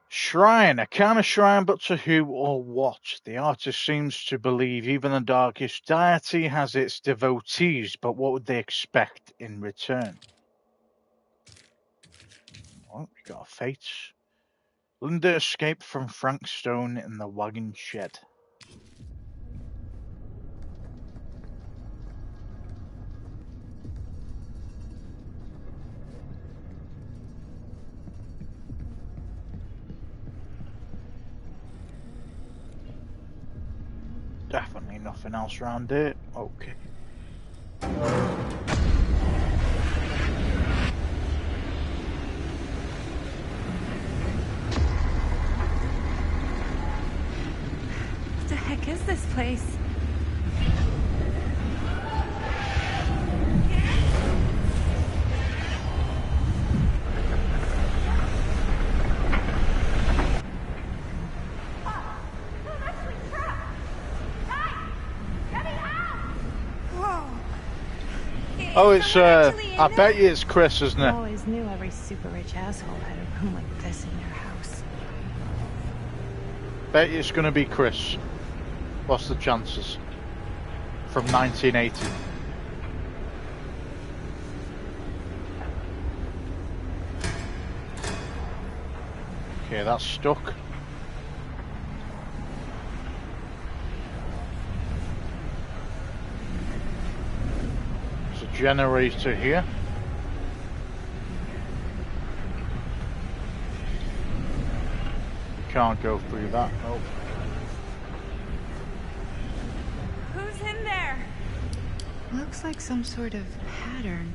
Speaker 1: Shrine, a kind of shrine, but to who or what? The artist seems to believe even the darkest deity has its devotees, but what would they expect in return? Well, we got a fate. Linda escaped from Frank Stone in the wagon shed. Definitely nothing else around here. Okay.
Speaker 6: What the heck is this place?
Speaker 1: Oh, it's, I bet you it's Chris, isn't it?
Speaker 6: I always knew every super rich asshole had a room like this in their house.
Speaker 1: Bet you it's gonna be Chris. What's the chances? From 1980. Okay, that's stuck. There's a generator here. You can't go through that, nope.
Speaker 9: Who's in there?
Speaker 6: Looks like some sort of pattern.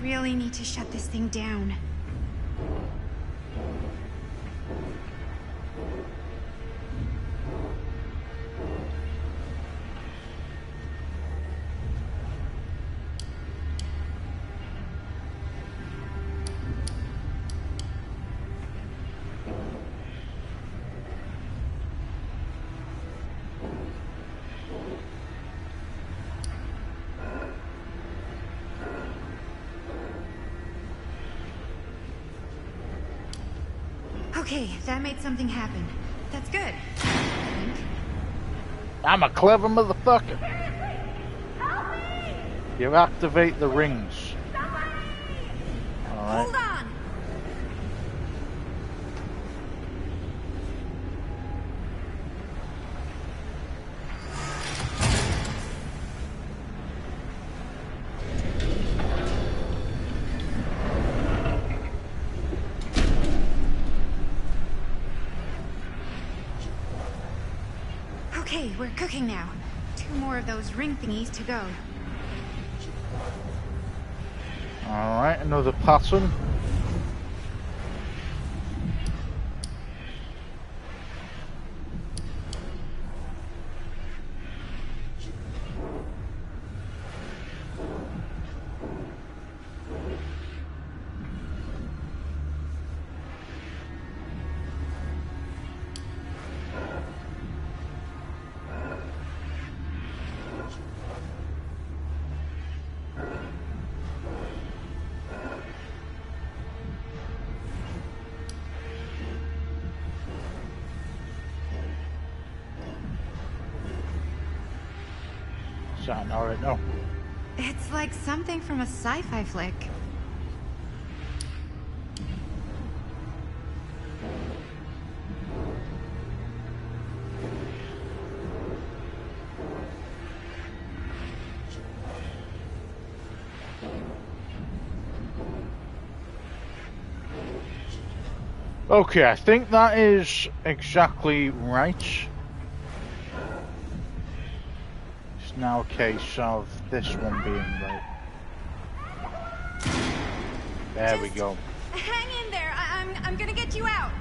Speaker 6: really need to shut this thing down. Okay, that made something happen. That's good. I think.
Speaker 1: I'm a clever motherfucker.
Speaker 9: Help me!
Speaker 1: You activate the rings. Alright.
Speaker 9: Hold on!
Speaker 6: Okay, we're cooking now. 2 more of those ring thingies to go.
Speaker 1: Alright, another pattern. Alright, no.
Speaker 6: It's like something from a sci-fi flick.
Speaker 1: Okay, I think that is exactly right. It's now a case of this one being right. There we go.
Speaker 9: Hang in there. I'm gonna get you out.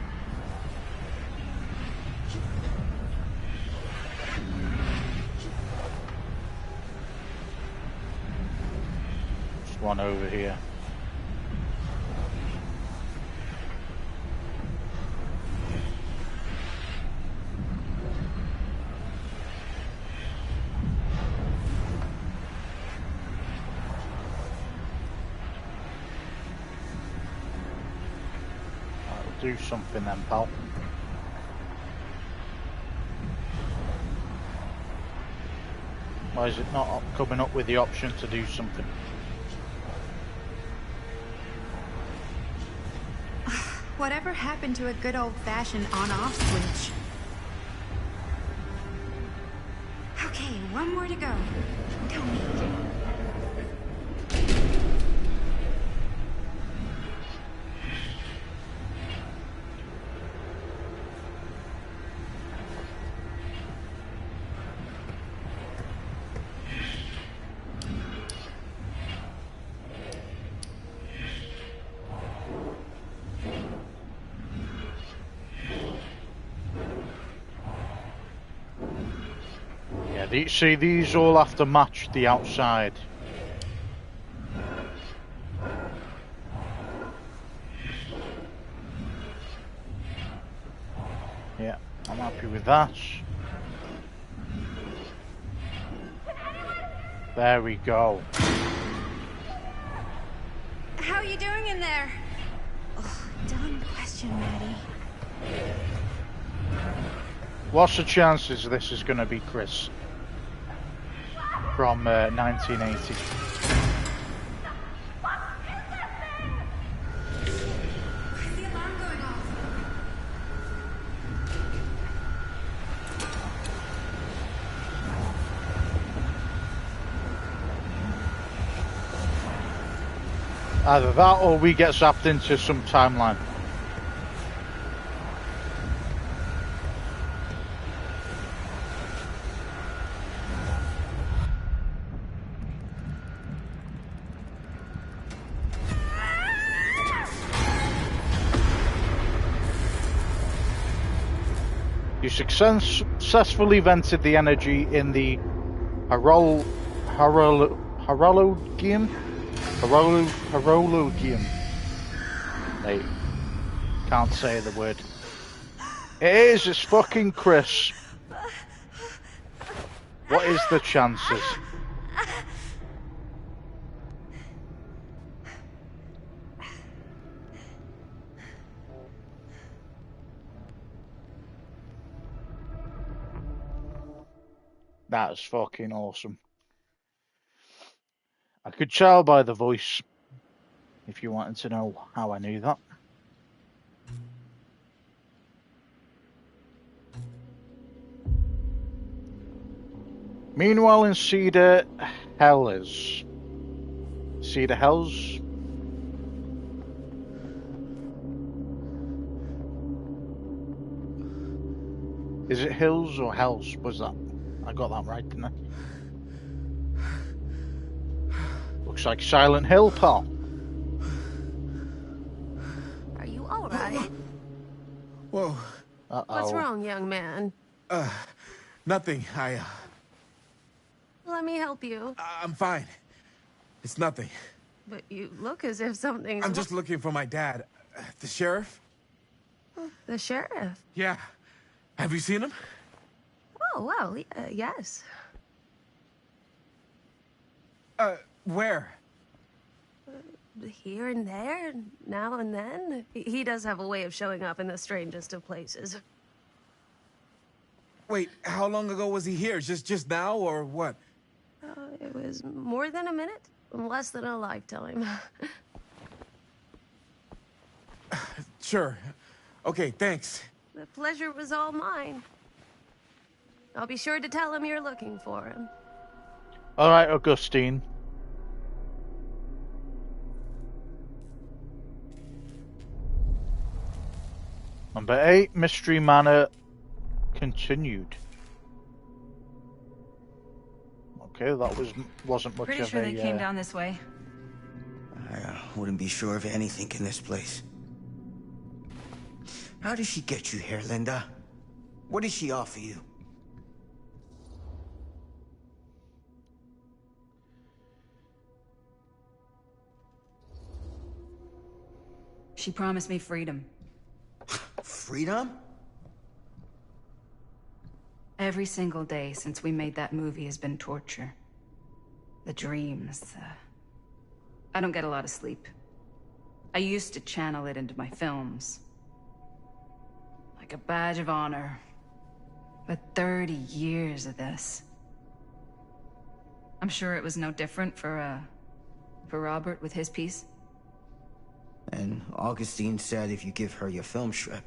Speaker 1: Just one over here. Do something then, pal. Why is it not coming up with the option to do something?
Speaker 6: Whatever happened to a good old-fashioned on-off switch? Okay, one more to go. Don't need.
Speaker 1: See, these all have to match the outside. Yeah, I'm happy with that. There we go.
Speaker 9: How you doing in there?
Speaker 6: Oh, dumb question, Maddie.
Speaker 1: What's the chances this is going to be Chris from 1980? Either that or we get zapped into some timeline. successfully vented the energy in the Horologium. Mate, can't say the word. It's fucking Chris. What is the chances? That's fucking awesome. I could tell by the voice, if you wanted to know how I knew that. Meanwhile in Cedar Hills. Cedar Hills? Is it Hills or Hells? Was that? I got that right, didn't I? Looks like Silent Hill, pal.
Speaker 2: Are you all right?
Speaker 10: Whoa.
Speaker 1: Uh-oh.
Speaker 2: What's wrong, young man?
Speaker 10: Nothing.
Speaker 2: Let me help you.
Speaker 10: I'm fine. It's nothing.
Speaker 2: But you look as if something's...
Speaker 10: I'm just looking for my dad. The sheriff?
Speaker 2: The sheriff?
Speaker 10: Yeah. Have you seen him?
Speaker 2: Oh, well, yes.
Speaker 10: Where?
Speaker 2: Here and there, now and then. He does have a way of showing up in the strangest of places.
Speaker 10: Wait, how long ago was he here? Just now, or what?
Speaker 2: It was more than a minute, less than a lifetime.
Speaker 10: Sure. Okay, thanks.
Speaker 2: The pleasure was all mine. I'll be sure to tell him you're looking for him.
Speaker 1: All right, Augustine. Number 8, Mystery Manor continued. Okay, that wasn't much
Speaker 5: Pretty
Speaker 1: of
Speaker 5: sure
Speaker 1: a...
Speaker 5: they came down this way.
Speaker 3: I wouldn't be sure of anything in this place. How did she get you here, Linda? What did she offer you?
Speaker 5: She promised me freedom.
Speaker 3: Freedom?
Speaker 5: Every single day since we made that movie has been torture. The dreams, I don't get a lot of sleep. I used to channel it into my films. Like a badge of honor. But 30 years of this. I'm sure it was no different for Robert with his piece.
Speaker 3: And Augustine said if you give her your film strip.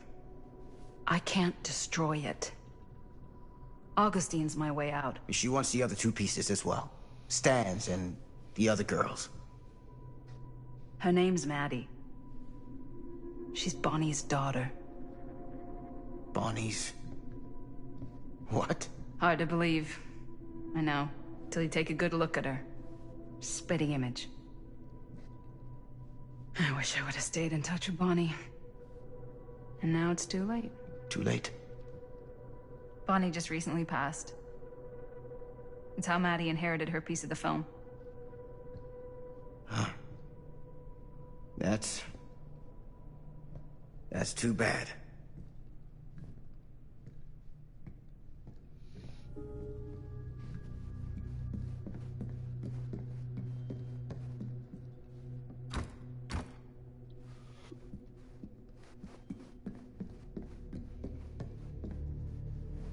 Speaker 5: I can't destroy it. Augustine's my way out.
Speaker 3: She wants the other 2 pieces as well. Stan's and the other girls.
Speaker 5: Her name's Maddie. She's Bonnie's daughter.
Speaker 3: Bonnie's... what?
Speaker 5: Hard to believe. I know. Till you take a good look at her. Spitting image. I wish I would have stayed in touch with Bonnie. And now it's too late.
Speaker 3: Too late.
Speaker 5: Bonnie just recently passed. It's how Maddie inherited her piece of the film.
Speaker 3: Huh. That's too bad.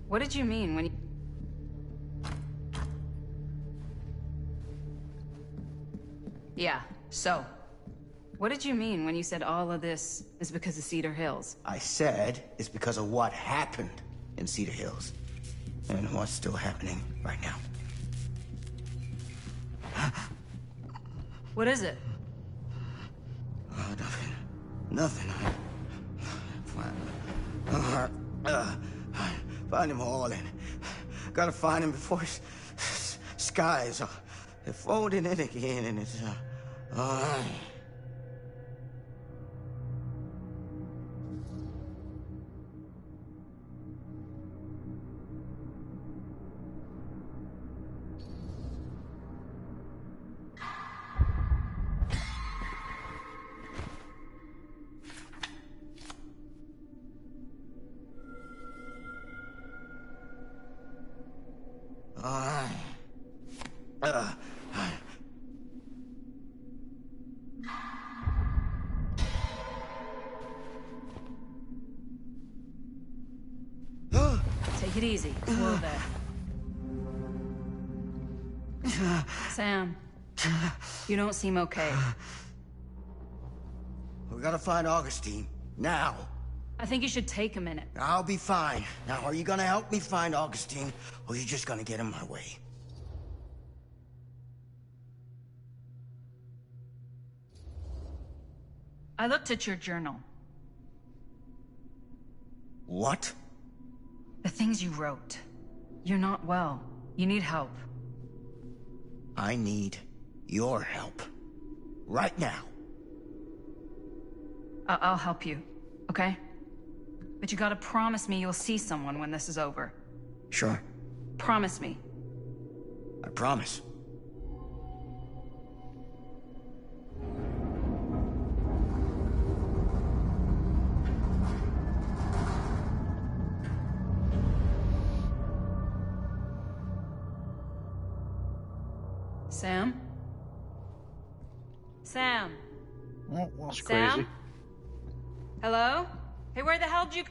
Speaker 5: What did you mean when you... Yeah, so. What did you mean when you said all of this is because of Cedar Hills?
Speaker 3: I said it's because of what happened in Cedar Hills. And what's still happening right now.
Speaker 5: What is it?
Speaker 3: Oh, nothing. Find him all and gotta find him before his skies are folding in again and it's
Speaker 5: Take it easy. Whoa there. Sam, you don't seem okay.
Speaker 3: We gotta find Augustine. Now.
Speaker 5: I think you should take a minute.
Speaker 3: I'll be fine. Now, are you gonna help me find Augustine, or are you just gonna get in my way?
Speaker 5: I looked at your journal.
Speaker 3: What?
Speaker 5: The things you wrote. You're not well. You need help.
Speaker 3: I need your help. Right now.
Speaker 5: I'll help you, okay? But you gotta promise me you'll see someone when this is over.
Speaker 3: Sure.
Speaker 5: Promise me.
Speaker 3: I promise.
Speaker 5: Sam?
Speaker 9: Sam.
Speaker 1: Oh, that's
Speaker 9: Sam?
Speaker 1: crazy.
Speaker 9: Hello? Hey, where the hell did you...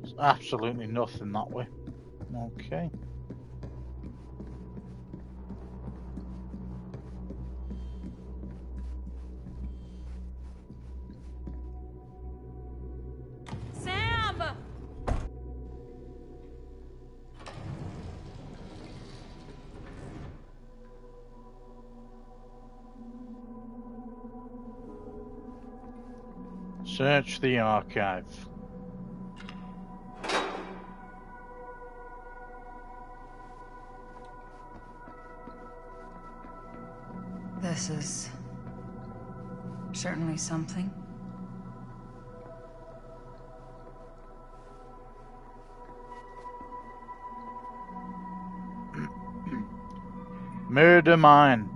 Speaker 1: There's absolutely nothing that way. Okay.
Speaker 9: Sam!
Speaker 1: Search the archive.
Speaker 5: This is... certainly something.
Speaker 1: Murder mine.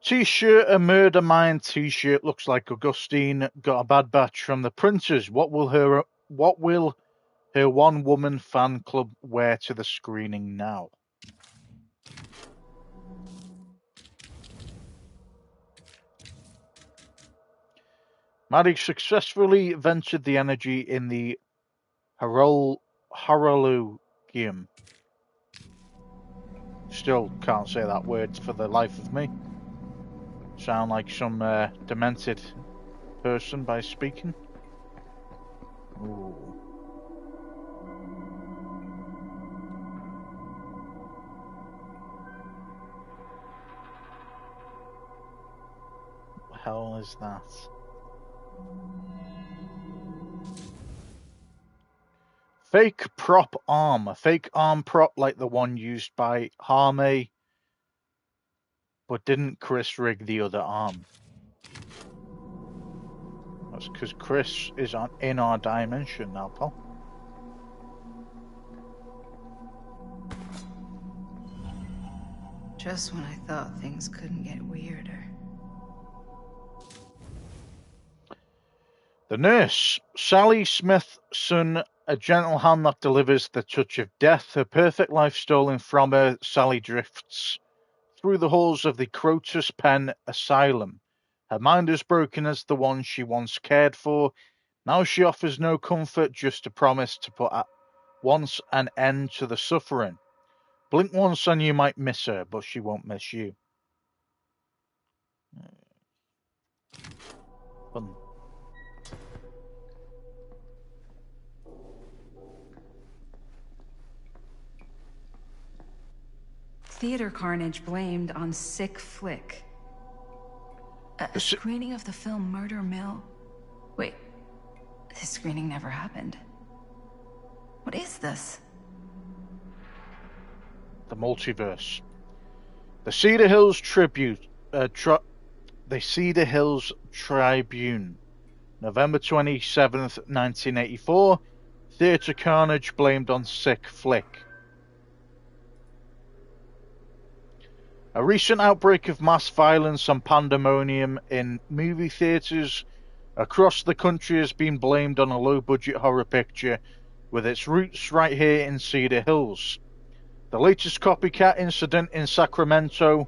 Speaker 1: T-shirt, a murder mine T-shirt. Looks like Augustine got a bad batch from the printers. What will her one-woman fan club wear to the screening now? Maddie successfully ventured the energy in the Herolionclown. Still can't say that word for the life of me. Sound like some demented person by speaking. Ooh. What the hell is that? Fake prop arm. A fake arm prop like the one used by Harmony, but didn't Chris rig the other arm? That's because Chris is in our dimension now, pal.
Speaker 5: Just when I thought things couldn't get weirder.
Speaker 1: The nurse, Sally Smithson, a gentle hand that delivers the touch of death. Her perfect life stolen from her, Sally drifts through the halls of the Crotus Pen Asylum. Her mind is broken as the one she once cared for. Now she offers no comfort, just a promise to put at once an end to the suffering. Blink once and you might miss her, but she won't miss you. Fun.
Speaker 5: Theater carnage blamed on sick flick. A screening of the film Murder Mill? Wait, this screening never happened. What is this?
Speaker 1: The multiverse. The Cedar Hills Tribune. The Cedar Hills Tribune. November 27th, 1984. Theatre carnage blamed on sick flick. A recent outbreak of mass violence and pandemonium in movie theatres across the country has been blamed on a low-budget horror picture with its roots right here in Cedar Hills. The latest copycat incident in Sacramento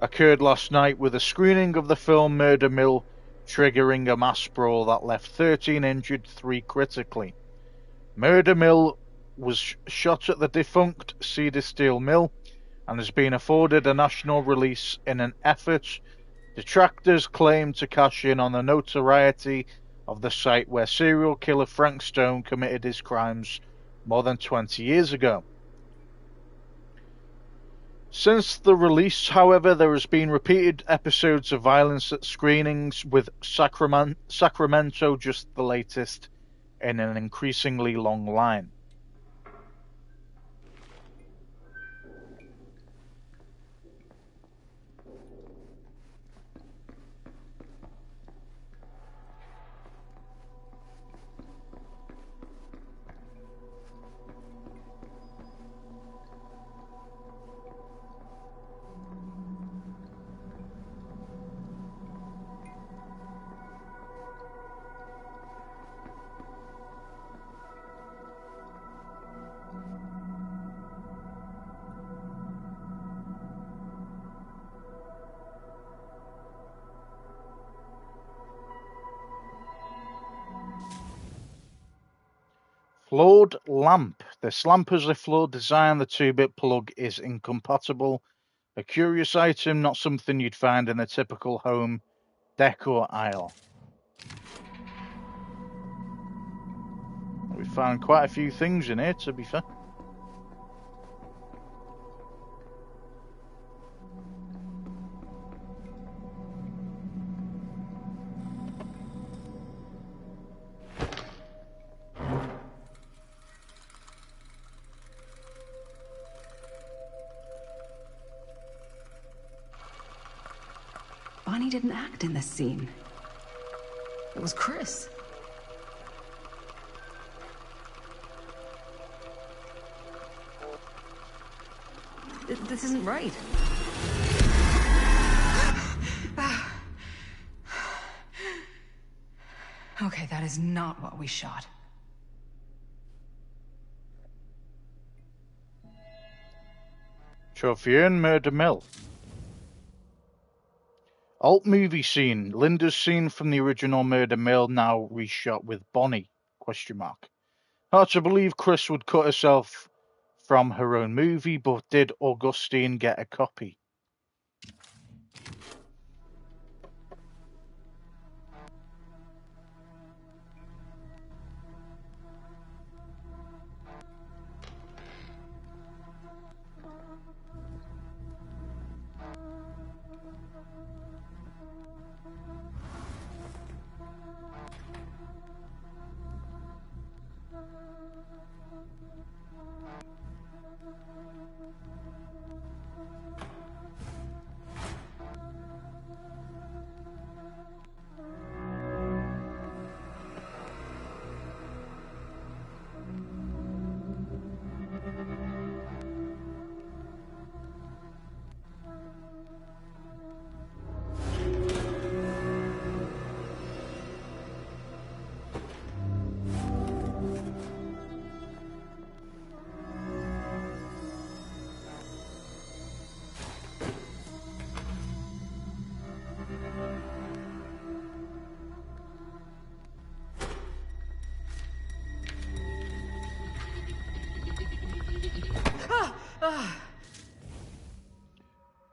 Speaker 1: occurred last night with a screening of the film Murder Mill triggering a mass brawl that left 13 injured, 3 critically. Murder Mill was shot at the defunct Cedar Steel Mill and has been afforded a national release in an effort detractors claim to cash in on the notoriety of the site where serial killer Frank Stone committed his crimes more than 20 years ago. Since the release, however, there has been repeated episodes of violence at screenings, with Sacramento just the latest in an increasingly long line. Flawed lamp. This lamp has a flawed design. The 2-bit plug is incompatible. A curious item, not something you'd find in the typical home decor aisle. We found quite a few things in here, to be fair.
Speaker 5: Bonnie didn't act in this scene. It was Chris. This isn't right. Okay, that is not what we shot.
Speaker 1: Trophian Murder Mill. Alt movie scene. Linda's scene from the original Murder Mill, now reshot with Bonnie? ? Hard to believe Chris would cut herself from her own movie, but did Augustine get a copy?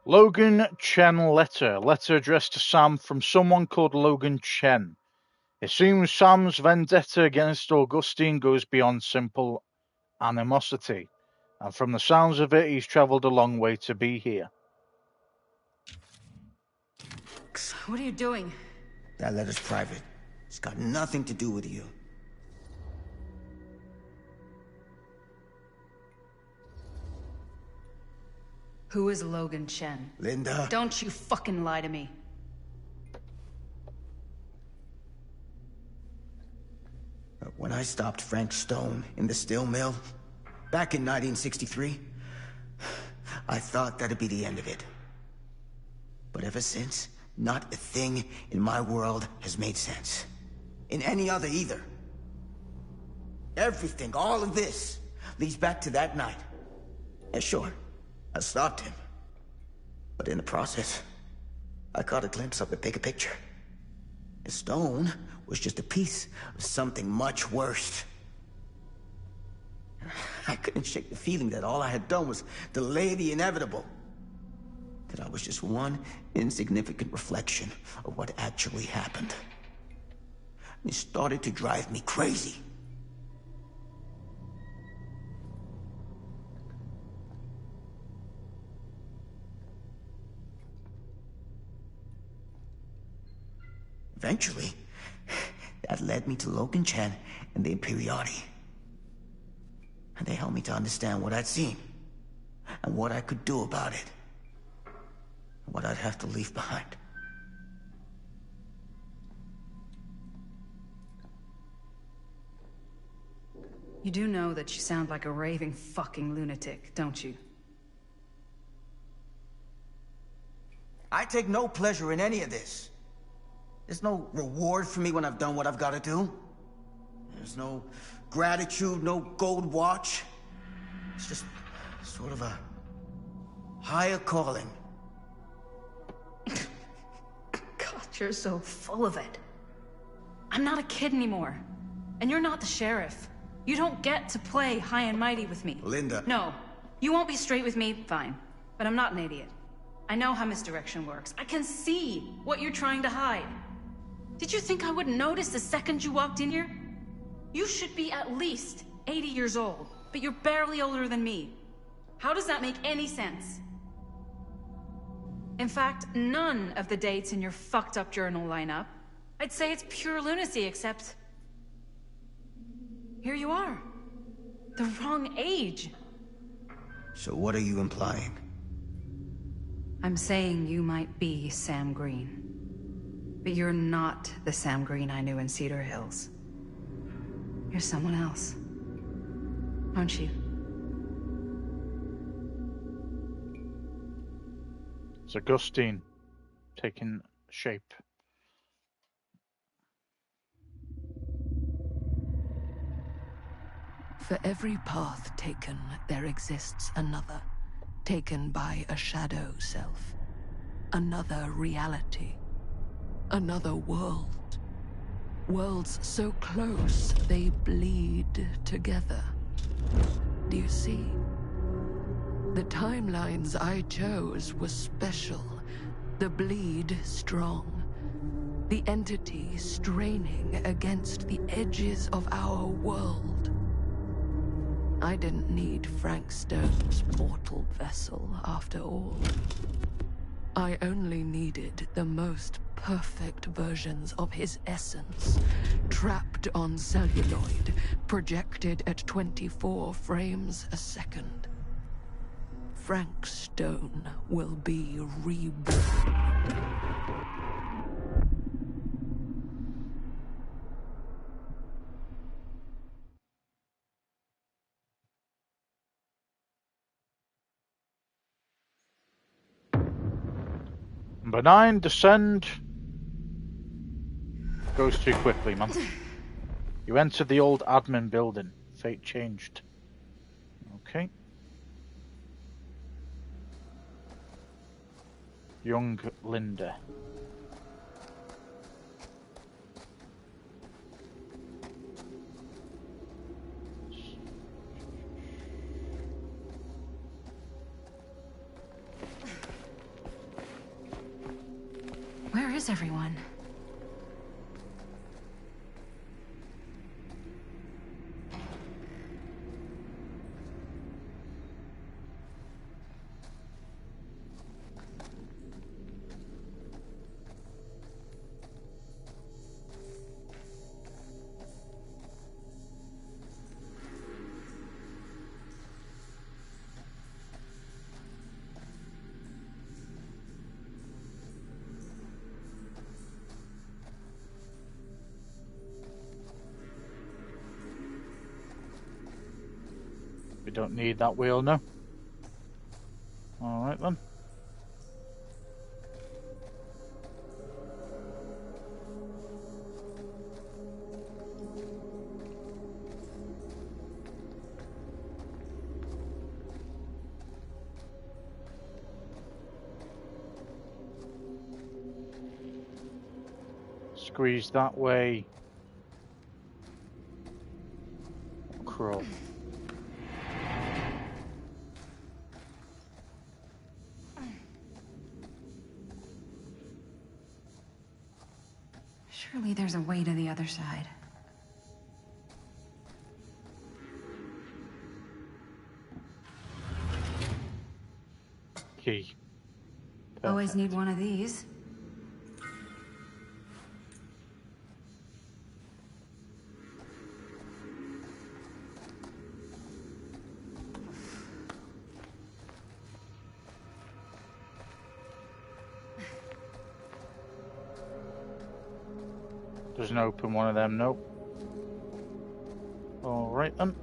Speaker 1: Logan Chen letter. Letter addressed to Sam from someone called Logan Chen. It seems Sam's vendetta against Augustine goes beyond simple animosity, and from the sounds of it, he's travelled a long way to be here.
Speaker 5: What are you doing?
Speaker 3: That letter's private. It's got nothing to do with you.
Speaker 5: Who is Logan Chen?
Speaker 3: Linda.
Speaker 5: Don't you fucking lie to me.
Speaker 3: When I I stopped Frank Stone in the steel mill back in 1963, I thought that'd be the end of it. But ever since, not a thing in my world has made sense. In any other either. Everything, all of this, leads back to that night. And sure, I stopped him. But in the process, I caught a glimpse of the bigger picture. The stone was just a piece of something much worse. I couldn't shake the feeling that all I had done was delay the inevitable. That I was just one insignificant reflection of what actually happened. It started to drive me crazy. Eventually, that led me to Logan Chen and the Imperiati. And they helped me to understand what I'd seen, and what I could do about it, and what I'd have to leave behind.
Speaker 5: You do know that you sound like a raving fucking lunatic, don't you?
Speaker 3: I take no pleasure in any of this. There's no reward for me when I've done what I've got to do. There's no gratitude, no gold watch. It's just sort of a higher calling.
Speaker 5: God, you're so full of it. I'm not a kid anymore. And you're not the sheriff. You don't get to play high and mighty with me.
Speaker 3: Linda.
Speaker 5: No. You won't be straight with me, fine. But I'm not an idiot. I know how misdirection works. I can see what you're trying to hide. Did you think I wouldn't notice the second you walked in here? You should be at least 80 years old, but you're barely older than me. How does that make any sense? In fact, none of the dates in your fucked up journal line up. I'd say it's pure lunacy, except... here you are. The wrong age.
Speaker 3: So what are you implying?
Speaker 5: I'm saying you might be Sam Green. But you're not the Sam Green I knew in Cedar Hills. You're someone else. Aren't you?
Speaker 1: It's Augustine taking shape.
Speaker 11: For every path taken, there exists another, taken by a shadow self. Another reality. Another world. Worlds so close, they bleed together. Do you see? The timelines I chose were special. The bleed strong. The entity straining against the edges of our world. I didn't need Frank Stone's mortal vessel, after all. I only needed the most perfect versions of his essence, trapped on celluloid, projected at 24 frames a second. Frank Stone will be reborn.
Speaker 1: Number 9, descend. Goes too quickly, man. You entered the old admin building. Fate changed. Okay. Young Linda.
Speaker 5: Where is everyone?
Speaker 1: We don't need that wheel, no. Alright then. Squeeze that way. Crawl.
Speaker 5: Surely there's a way to the other side.
Speaker 1: Key.
Speaker 5: Always need one of these.
Speaker 1: Doesn't open one of them, nope. Alright then.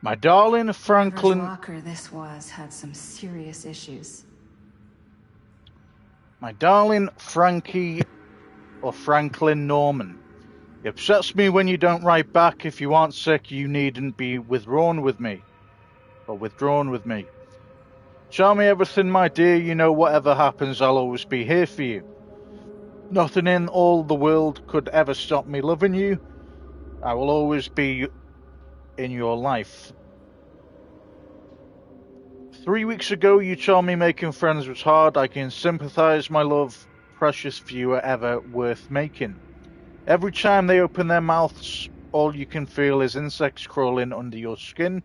Speaker 1: My darling Franklin.
Speaker 5: Whoever's locker this was had some serious issues.
Speaker 1: My darling Frankie or Franklin Norman. It upsets me when you don't write back. If you aren't sick, you needn't be withdrawn with me. Or withdrawn with me. Tell me everything, my dear. You know whatever happens, I'll always be here for you. Nothing in all the world could ever stop me loving you. I will always be in your life. 3 weeks ago, you told me making friends was hard. I can sympathize, my love. Precious few are ever worth making. Every time they open their mouths, all you can feel is insects crawling under your skin.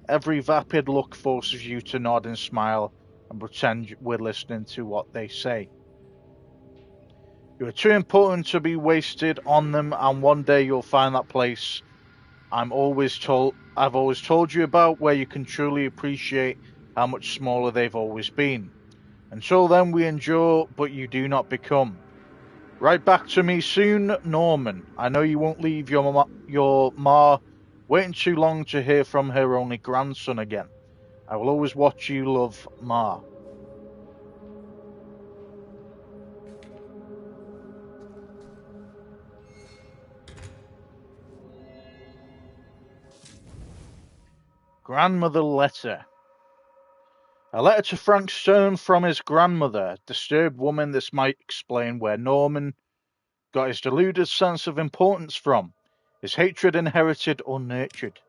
Speaker 1: Every vapid look forces you to nod and smile and pretend we're listening to what they say. You are too important to be wasted on them, and one day you'll find that place I've always told you about, where you can truly appreciate how much smaller they've always been. Until then, we endure, but you do not become. Write back to me soon, Norman. I know you won't leave your ma waiting too long to hear from her only grandson again. I will always watch you, love, Ma. Grandmother letter. A letter to Frank Stone from his grandmother. Disturbed woman, this might explain where Norman got his deluded sense of importance from. His hatred inherited or nurtured.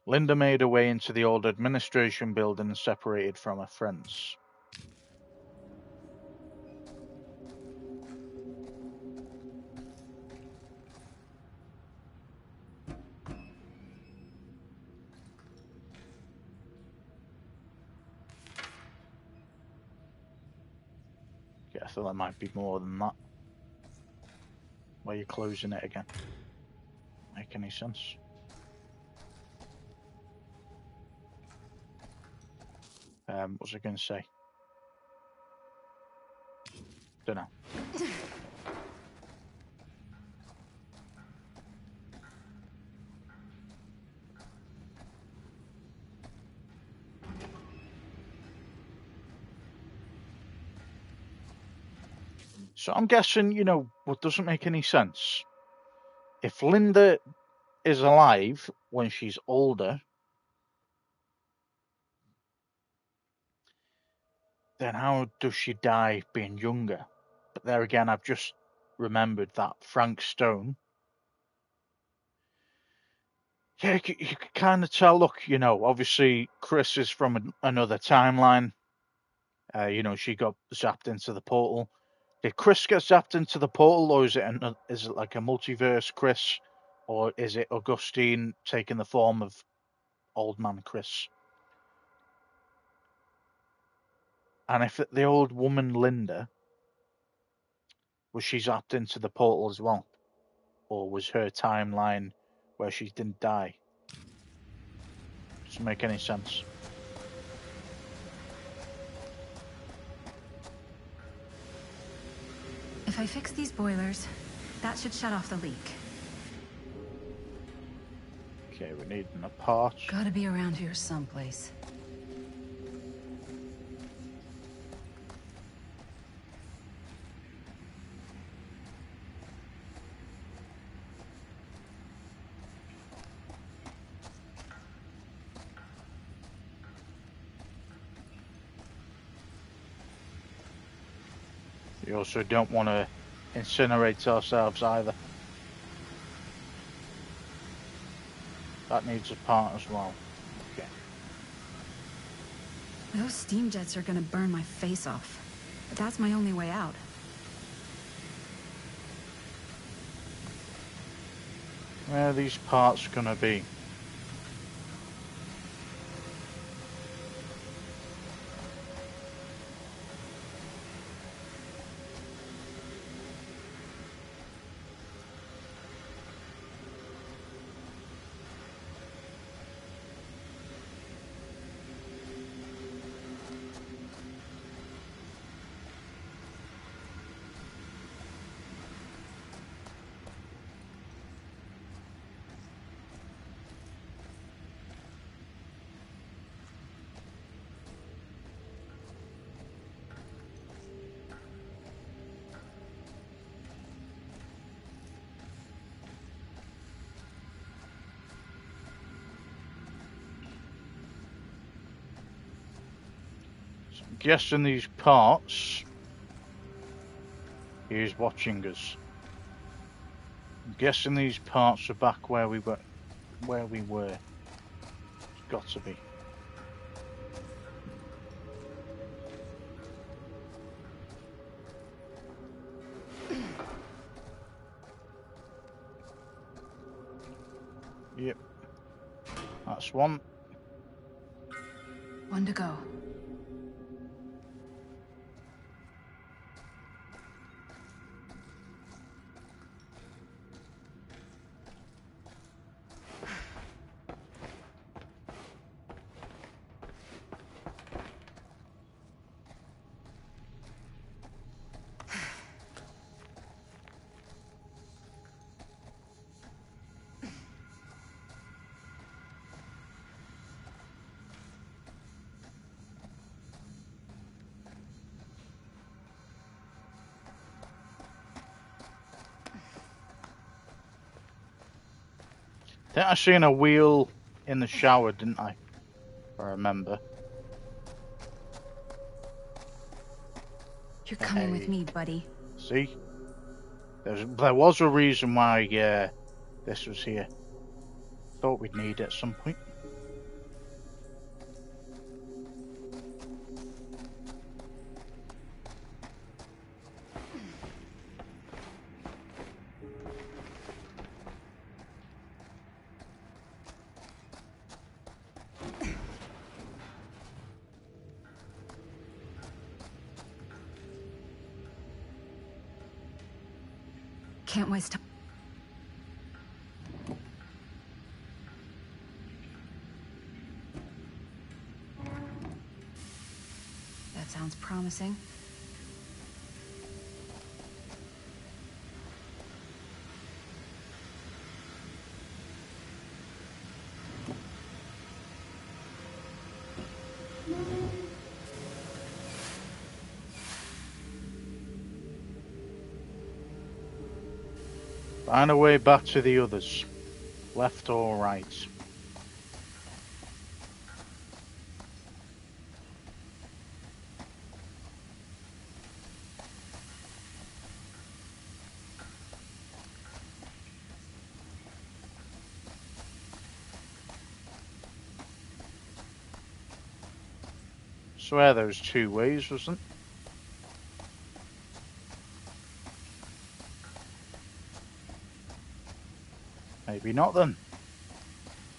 Speaker 1: Linda made her way into the old administration building and separated from her friends. Yeah, I thought there might be more than that. Why are you closing it again? Make any sense? What was I going to say? Don't know. So I'm guessing, what doesn't make any sense. If Linda is alive when she's older, then how does she die being younger? But there again, I've just remembered that Frank Stone. Yeah, you can kind of tell, look, obviously Chris is from another timeline. She got zapped into the portal. Did Chris get zapped into the portal, or is it like a multiverse Chris, or is it Augustine taking the form of old man Chris? And if the old woman Linda, was she zapped into the portal as well? Or was her timeline where she didn't die? Doesn't make any sense.
Speaker 5: If I fix these boilers, that should shut off the leak.
Speaker 1: Okay, we need a part.
Speaker 5: Gotta be around here someplace.
Speaker 1: We also don't want to incinerate ourselves either. That needs a part as well. Okay.
Speaker 5: Those steam jets are gonna burn my face off. But that's my only way out.
Speaker 1: Where are these parts gonna be? I'm guessing these parts. He's watching us. I'm guessing these parts are back where we were. It's got to be. Yep. That's one.
Speaker 5: One to go.
Speaker 1: I think I seen a wheel in the shower, didn't I? If I remember.
Speaker 5: You're coming with me, buddy.
Speaker 1: See? There was a reason why this was here. Thought we'd need it at some point.
Speaker 5: Can't waste time. That sounds promising.
Speaker 1: Find a way back to the others. Left or right. Swear there was two ways, wasn't? Maybe not then.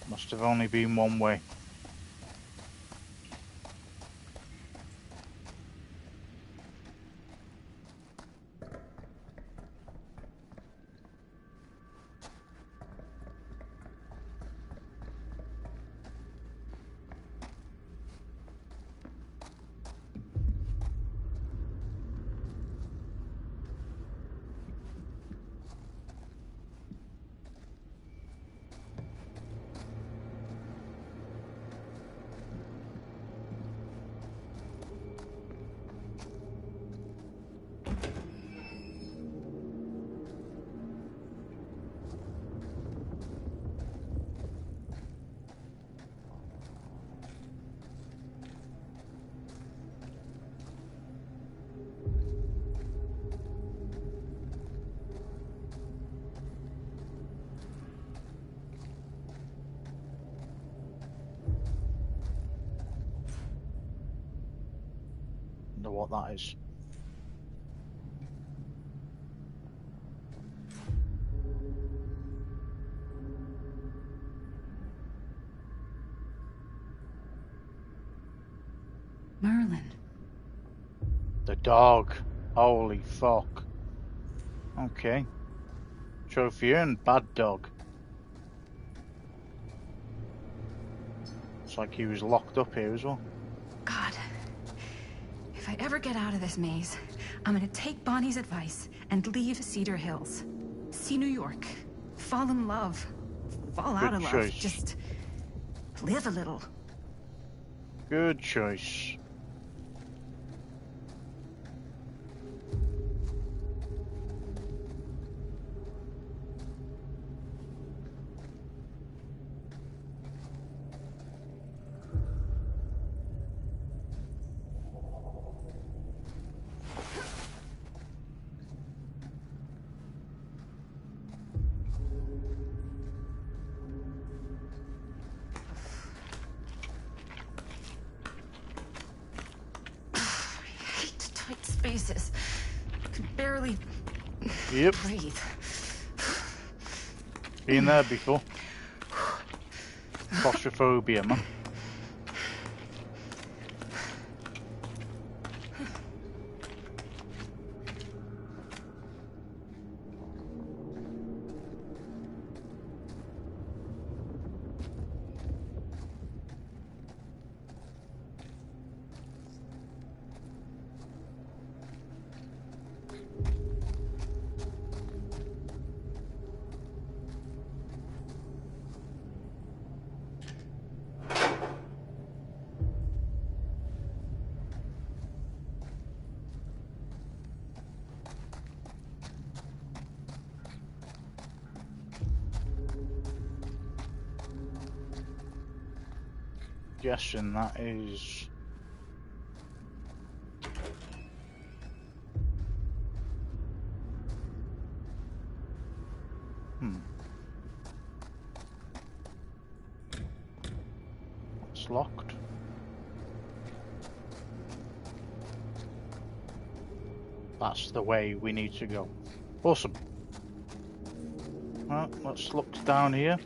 Speaker 1: Must have only been one way. Wonder what that is.
Speaker 5: Merlin.
Speaker 1: The dog. Holy fuck. Okay. Trophy and bad dog. Looks like he was locked up here as well.
Speaker 5: God. If I ever get out of this maze, I'm gonna take Bonnie's advice and leave Cedar Hills. See New York. Fall in love. Fall out of love. Just live a little.
Speaker 1: Good choice.
Speaker 5: Spaces. I can barely breathe.
Speaker 1: Been there before. Claustrophobia, man. Guessing that is it's locked. That's the way we need to go. Awesome. Well, let's look down here.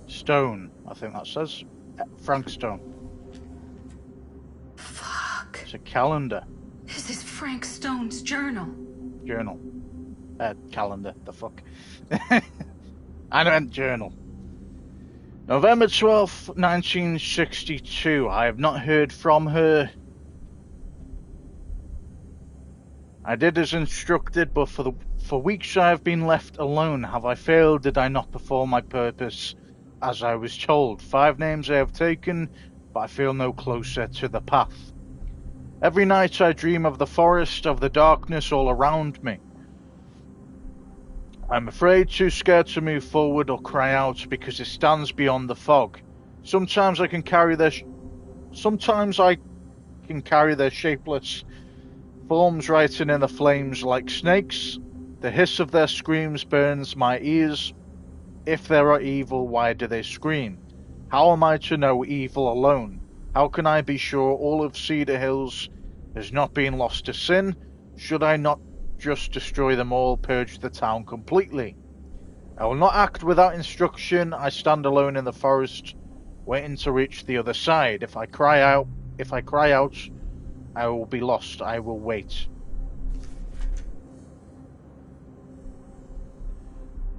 Speaker 1: Stone, I think that says. Frank Stone.
Speaker 5: Fuck.
Speaker 1: It's a calendar.
Speaker 5: This is Frank Stone's journal.
Speaker 1: Journal. Calendar, the fuck. I meant journal. November 12th, 1962. I have not heard from her. I did as instructed, but for weeks I have been left alone. Have I failed? Did I not perform my purpose as I was told? 5 names I have taken, but I feel no closer to the path. Every night I dream of the forest, of the darkness all around me. I'm afraid, too scared to move forward or cry out because it stands beyond the fog. Sometimes I can carry their shapeless Forms writing in the flames like snakes. The hiss of their screams burns my ears. If they are evil, why do they scream? How am I to know evil alone? How can I be sure all of Cedar Hills has not been lost to sin? Should I not just destroy them all, purge the town completely? I will not act without instruction. I stand alone in the forest, waiting to reach the other side. If I cry out, I will be lost. I will wait.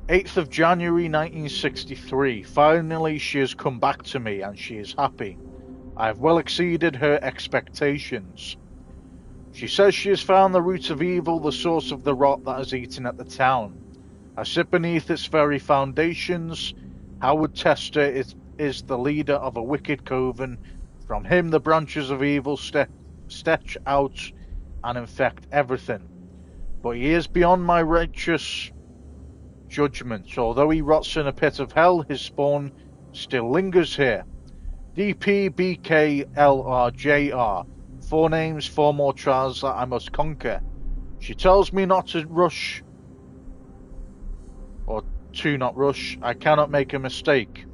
Speaker 1: 8th of January 1963. Finally, she has come back to me, and she is happy. I have well exceeded her expectations. She says she has found the root of evil, the source of the rot that has eaten at the town. I sit beneath its very foundations. Howard Tester is the leader of a wicked coven. From him the branches of evil stretch out and infect everything. But he is beyond my righteous judgment. Although he rots in a pit of hell, his spawn still lingers here. DPBKLRJR. 4 names, 4 more trials that I must conquer. She tells me not to rush, or to not rush. I cannot make a mistake.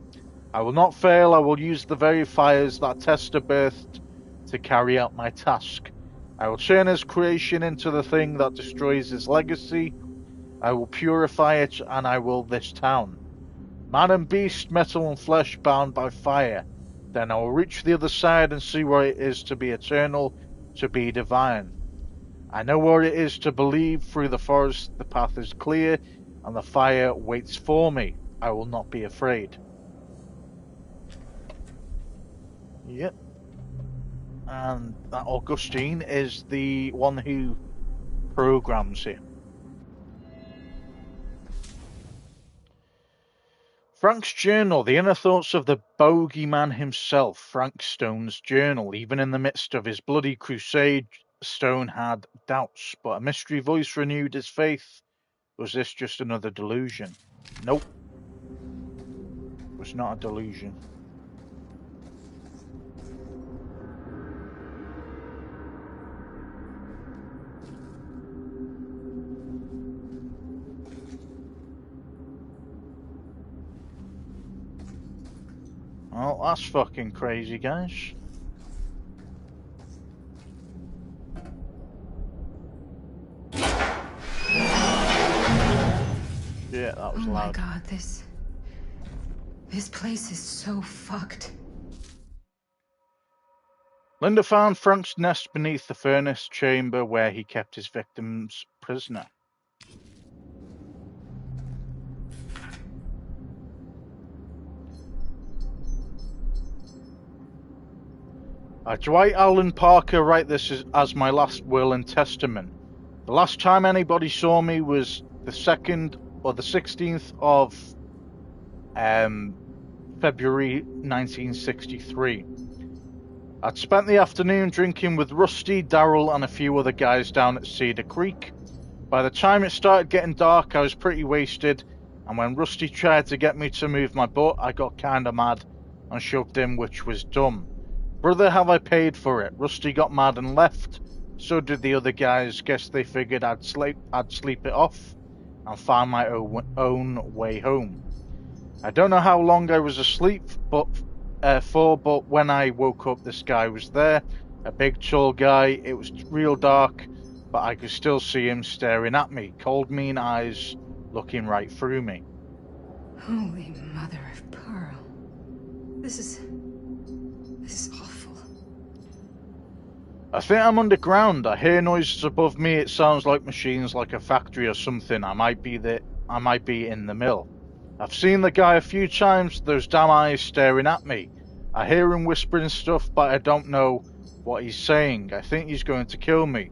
Speaker 1: I will not fail. I will use the very fires that Tester birthed to carry out my task. I will turn his creation into the thing that destroys his legacy. I will purify it, and I will this town. Man and beast, metal and flesh, bound by fire. Then I will reach the other side and see what it is to be eternal, to be divine. I know what it is to believe. Through the forest the path is clear, and the fire waits for me. I will not be afraid. Yep. And that Augustine is the one who programs it. Frank's journal, the inner thoughts of the bogeyman himself. Frank Stone's journal. Even in the midst of his bloody crusade, Stone had doubts, but a mystery voice renewed his faith. Was this just another delusion? Nope. It was not a delusion. Well, that's fucking crazy, guys. Yeah, that was loud.
Speaker 6: Oh my god, this place is so fucked.
Speaker 1: Linda found Frank's nest beneath the furnace chamber where he kept his victims prisoner. Dwight Allen Parker write this as my last will and testament. The last time anybody saw me was the 2nd or the 16th of February 1963. I'd spent the afternoon drinking with Rusty, Darryl, and a few other guys down at Cedar Creek. By the time it started getting dark, I was pretty wasted, and when Rusty tried to get me to move my butt, I got kinda mad and shoved him, which was dumb. Brother, have I paid for it? Rusty got mad and left. So did the other guys. Guess they figured I'd sleep it off and find my own way home. I don't know how long I was asleep, but when I woke up, this guy was there. A big, tall guy. It was real dark, but I could still see him staring at me. Cold, mean eyes looking right through me.
Speaker 6: Holy mother of pearl. This is awful.
Speaker 1: I think I'm underground. I hear noises above me. It sounds like machines, like a factory or something. I might be in the mill. I've seen the guy a few times. Those damn eyes staring at me. I hear him whispering stuff, but I don't know what he's saying. I think he's going to kill me.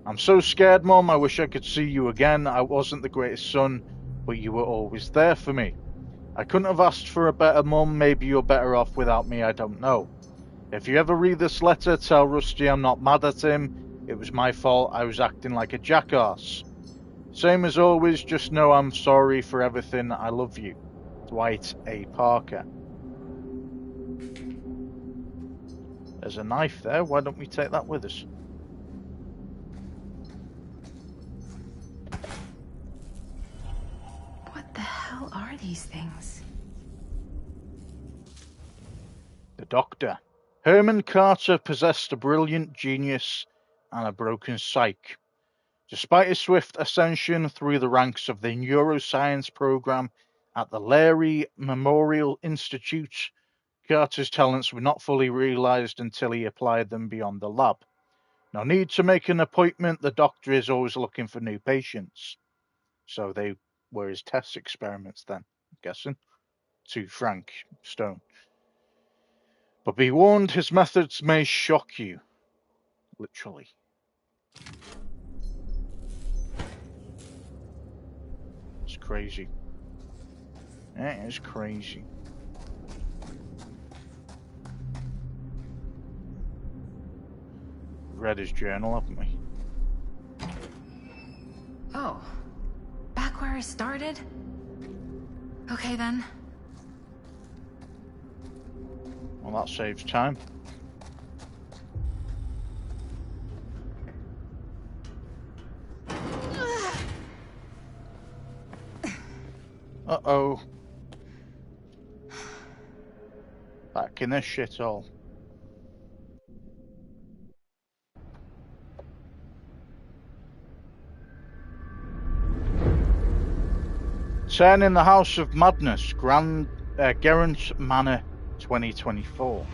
Speaker 1: I'm so scared, Mum. I wish I could see you again. I wasn't the greatest son, but you were always there for me. I couldn't have asked for a better mum. Maybe you're better off without me. I don't know. If you ever read this letter, tell Rusty I'm not mad at him. It was my fault. I was acting like a jackass. Same as always, just know I'm sorry for everything. I love you. Dwight A. Parker. There's a knife there. Why don't we take that with us?
Speaker 5: these things?
Speaker 1: The Doctor. Herman Carter possessed a brilliant genius and a broken psyche. Despite his swift ascension through the ranks of the neuroscience program at the Larry Memorial Institute, Carter's talents were not fully realized until he applied them beyond the lab. No need to make an appointment. The Doctor is always looking for new patients. So they were his test experiments then, I'm guessing, to Frank Stone. But be warned, his methods may shock you. Literally. It's crazy. It is crazy. Read his journal, haven't we?
Speaker 5: Oh. Back where I started? Okay then.
Speaker 1: Well, that saves time. Uh-oh. Back in this shithole. Turn in the House of Madness, Geraint Manor 2024.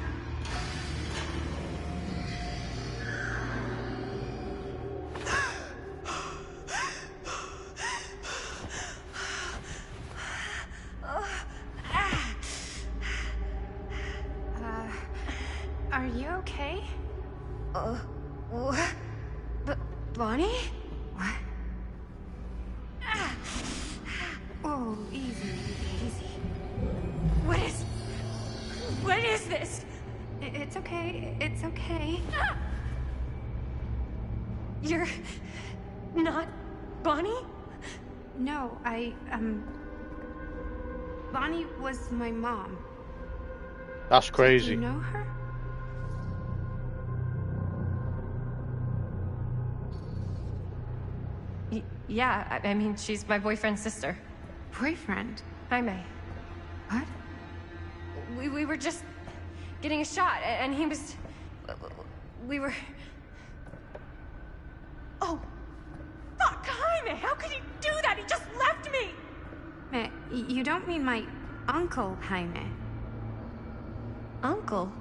Speaker 6: Are you okay?
Speaker 2: What? Bonnie?
Speaker 6: What? Oh, easy, easy.
Speaker 2: What is this?
Speaker 6: It's okay, it's okay.
Speaker 2: You're not Bonnie?
Speaker 6: No, Bonnie was my mom.
Speaker 1: That's crazy.
Speaker 6: Do you know her?
Speaker 2: Yeah, I mean, she's my boyfriend's sister.
Speaker 6: Boyfriend?
Speaker 2: Jaime.
Speaker 6: What?
Speaker 2: We were just getting a shot, and he was... We were... Oh! Fuck, Jaime! How could he do that? He just left me!
Speaker 6: You don't mean my uncle, Jaime.
Speaker 2: Uncle?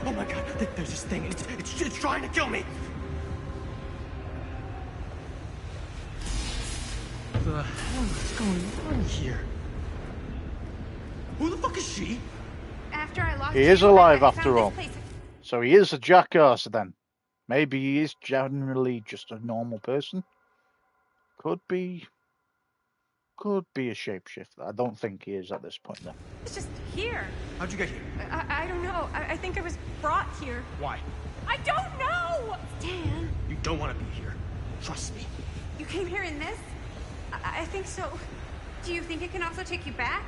Speaker 4: Oh my god, there's this thing, and it's trying to kill me! What the hell is going on here? Who the fuck is she?
Speaker 6: After I lost
Speaker 1: He is alive after all. So he is a jackass then. Maybe he is generally just a normal person. Could be a shapeshifter. I don't think he is at this point though.
Speaker 2: It's just here.
Speaker 4: How'd you get here?
Speaker 2: I don't know. I think I was brought here.
Speaker 4: Why?
Speaker 2: I don't know!
Speaker 6: Dan,
Speaker 4: You don't want to be here. Trust me.
Speaker 6: you came here in this?
Speaker 2: I think so.
Speaker 6: Do you think it can also take you back?